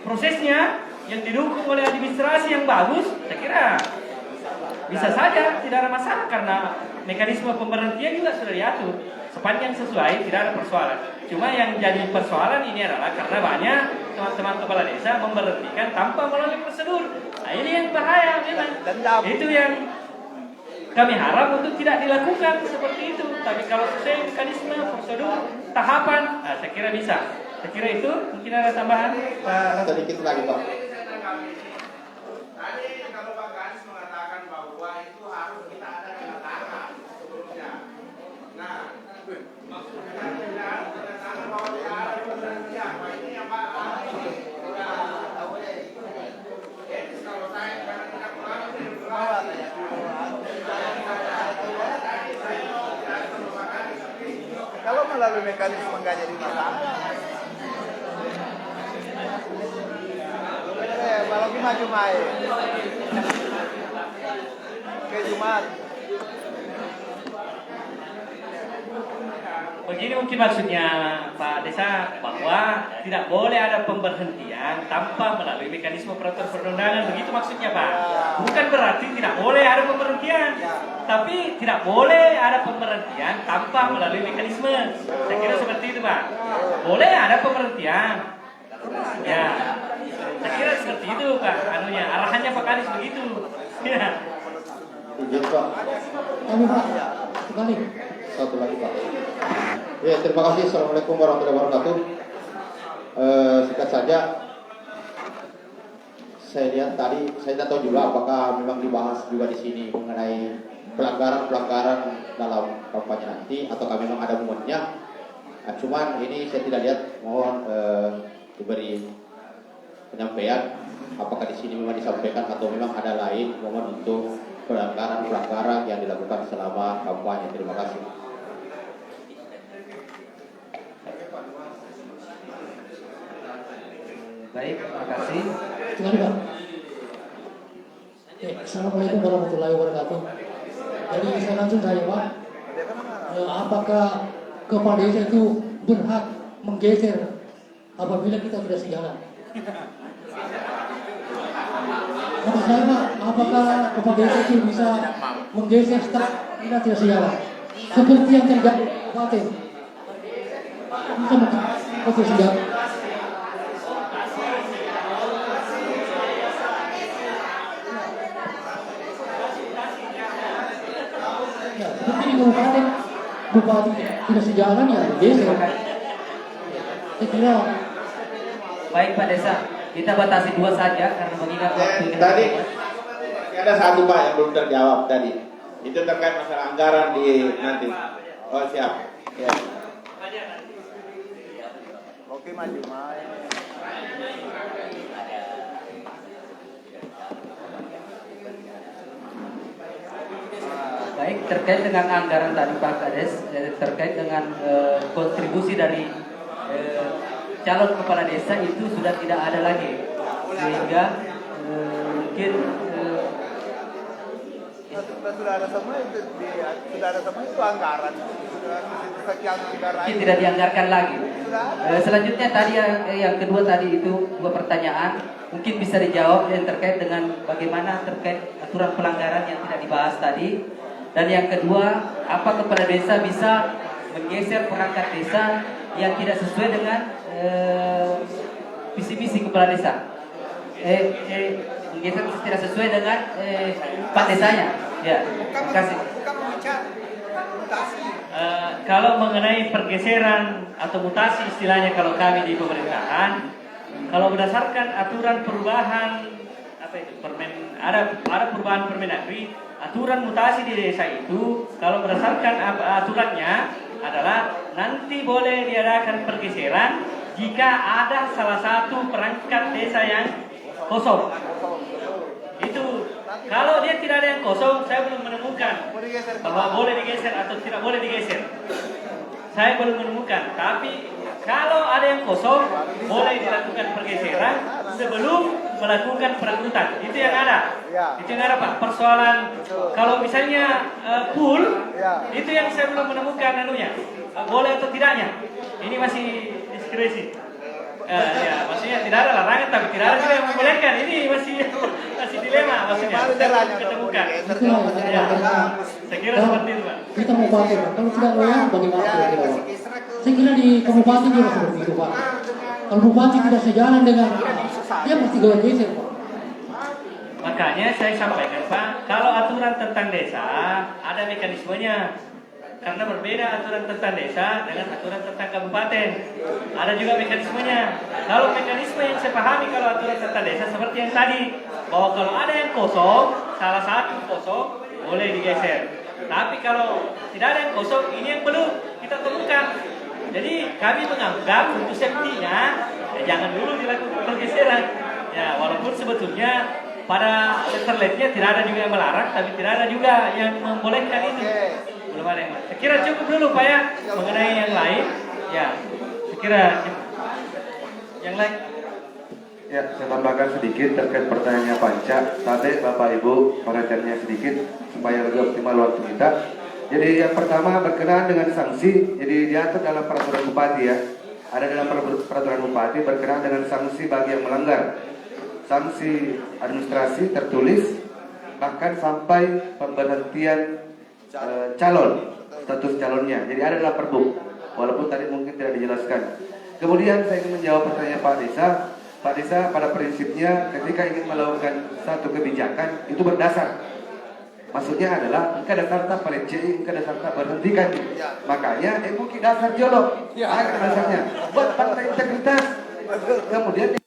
prosesnya yang didukung oleh administrasi yang bagus, saya kira bisa saja, tidak ada masalah, karena mekanisme pemberhentian juga sudah diatur. Sepanjang sesuai, tidak ada persoalan. Cuma yang jadi persoalan ini adalah karena banyak teman-teman kepala desa memberhentikan tanpa melalui prosedur. Nah ini yang bahaya memang. Itu yang kami harap untuk tidak dilakukan seperti itu. Tapi kalau sesuai mekanisme, prosedur, tahapan, saya kira bisa. Saya kira itu. Mungkin ada tambahan Pak. Sedikit lagi Pak. Tadi kalau Pak Ganis mengatakan bahwa itu harus kita ada tanda tangan sebelumnya. Nah, maksudnya tidak tanda tangan bahwa tidak ada pemberhentian. Pak ini yang Pak kalau saya karena tidak kalau melalui mekanisme nggak jadi masalah. Malam ini maju main. Oke Jumat. Begini mungkin maksudnya Pak Desa, bahwa tidak boleh ada pemberhentian tanpa melalui mekanisme peraturan perundang-undangan. Begitu maksudnya Pak. Bukan berarti tidak boleh ada pemberhentian, tapi tidak boleh ada pemberhentian tanpa melalui mekanisme. Saya kira seperti itu Pak. Boleh ada pemberhentian. Ya, saya kira seperti itu Pak. Anunya, arahannya Pak Kadis begitu. Ya. Izin Pak. Kami Pak. Sekali. Satu lagi Pak. Ya, terima kasih. Assalamualaikum warahmatullahi wabarakatuh. Singkat saja, saya lihat tadi, saya tidak tahu juga apakah memang dibahas juga di sini mengenai pelanggaran dalam kampanye nanti, ataukah memang ada momennya. Nah, cuman ini saya tidak lihat, mohon diberi penyampaian apakah di sini memang disampaikan atau memang ada lain momen untuk pelanggaran yang dilakukan selama kampanye. Terima kasih. Baik, terima kasih. Sekali Pak. Assalamualaikum warahmatullahi wabarakatuh. Jadi saya langsung tanya Pak, apakah kepala desa itu berhak menggeser apabila kita sudah sejalan? Maksud saya Pak, apakah kepala desa itu bisa menggeser setelah kita tidak sejalan? Seperti yang terjadi di Kabupaten. Bisa menggeser sejalan. Seperti di kabupaten, bupati tidak sejalan ya geser. Saya kira Baik Pak Desa, kita batasi 2 saja karena mengingat waktu ini. Tadi ada satu Pak yang belum terjawab tadi. Itu terkait masalah anggaran di nanti. Oh siap. Ya. Oke, maju, maju. Baik, terkait dengan anggaran tadi Pak Kades, terkait dengan kontribusi dari calon kepala desa itu sudah tidak ada lagi, sehingga mungkin Sudah ada semua itu sudah ada semua itu anggaran. Sudah sekian anggaran. mungkin tidak dianggarkan lagi. Sudah ada. Selanjutnya tadi yang kedua tadi itu 2 pertanyaan, mungkin bisa dijawab yang terkait dengan bagaimana terkait aturan pelanggaran yang tidak dibahas tadi. Dan yang kedua, apa kepala desa bisa menggeser perangkat desa yang tidak sesuai dengan visi-misi kepala desa, menggeser tidak sesuai dengan pak desanya. Ya, terima kasih. Kalau mengenai pergeseran atau mutasi istilahnya kalau kami di pemerintahan, kalau berdasarkan aturan perubahan apa itu ada perubahan Permendagri, aturan mutasi di desa itu kalau berdasarkan aturannya adalah nanti boleh diadakan pergeseran jika ada salah satu perangkat desa yang kosong. Itu kalau dia tidak ada yang kosong, saya belum menemukan bahwa boleh digeser atau tidak boleh digeser. Saya belum menemukan. Tapi kalau ada yang kosong, boleh dilakukan pergeseran sebelum melakukan perekrutan. Itu yang ada. Itu yang ada Pak. Persoalan kalau misalnya pool, itu yang saya belum menemukan anunya. Boleh atau tidaknya. Ini masih diskresi. Ya, maksudnya tidak ada larangan tapi tidak ada juga yang membolehkan. Ini masih dilema maksudnya. Saya ketemukan. Ya, saya kira seperti itu Pak. kita mau pakai, kalau tidak loyal bagaimana kira-kira Pak? Saya kira di kabupaten juga seperti itu Pak. Kalau bupati tidak sejalan dengan dia pasti gawat geser Pak. Makanya saya sampaikan Pak, kalau aturan tentang desa ada mekanismenya. Karena berbeda aturan tentang desa dengan aturan tentang kabupaten. Ada juga mekanismenya. Kalau mekanisme yang saya pahami kalau aturan tentang desa seperti yang tadi, bahwa kalau ada yang kosong, salah satu kosong, boleh digeser. Tapi kalau tidak ada yang kosong, ini yang belum kita temukan. Jadi kami menganggap untuk safety-nya, jangan dulu dilakukan pergeseran. Ya, walaupun sebetulnya pada letterletnya tidak ada juga yang melarang, tapi tidak ada juga yang membolehkan itu. Belum ada yang lain. Saya kira cukup dulu Pak ya mengenai yang lain. Ya, saya kira yang lain. Ya, saya tambahkan sedikit terkait pertanyaannya Panca. Tadi Bapak Ibu perhatiannya sedikit supaya lebih optimal waktu kita. Jadi yang pertama berkenaan dengan sanksi. Jadi diatur dalam peraturan bupati ya. Ada dalam peraturan bupati berkenaan dengan sanksi bagi yang melanggar. Sanksi administrasi tertulis bahkan sampai pemberhentian calon, status calonnya. Jadi ada dalam perbuk, walaupun tadi mungkin tidak dijelaskan. Kemudian saya ingin menjawab pertanyaan Pak Desa. Pak Desa pada prinsipnya ketika ingin melakukan satu kebijakan itu berdasar. Maksudnya adalah engkau ada sarta pelecehi, engkau ada sarta berhentikan. Makanya mungkin dasar jolok. Ada dasarnya. Buat partai integritas. Kemudian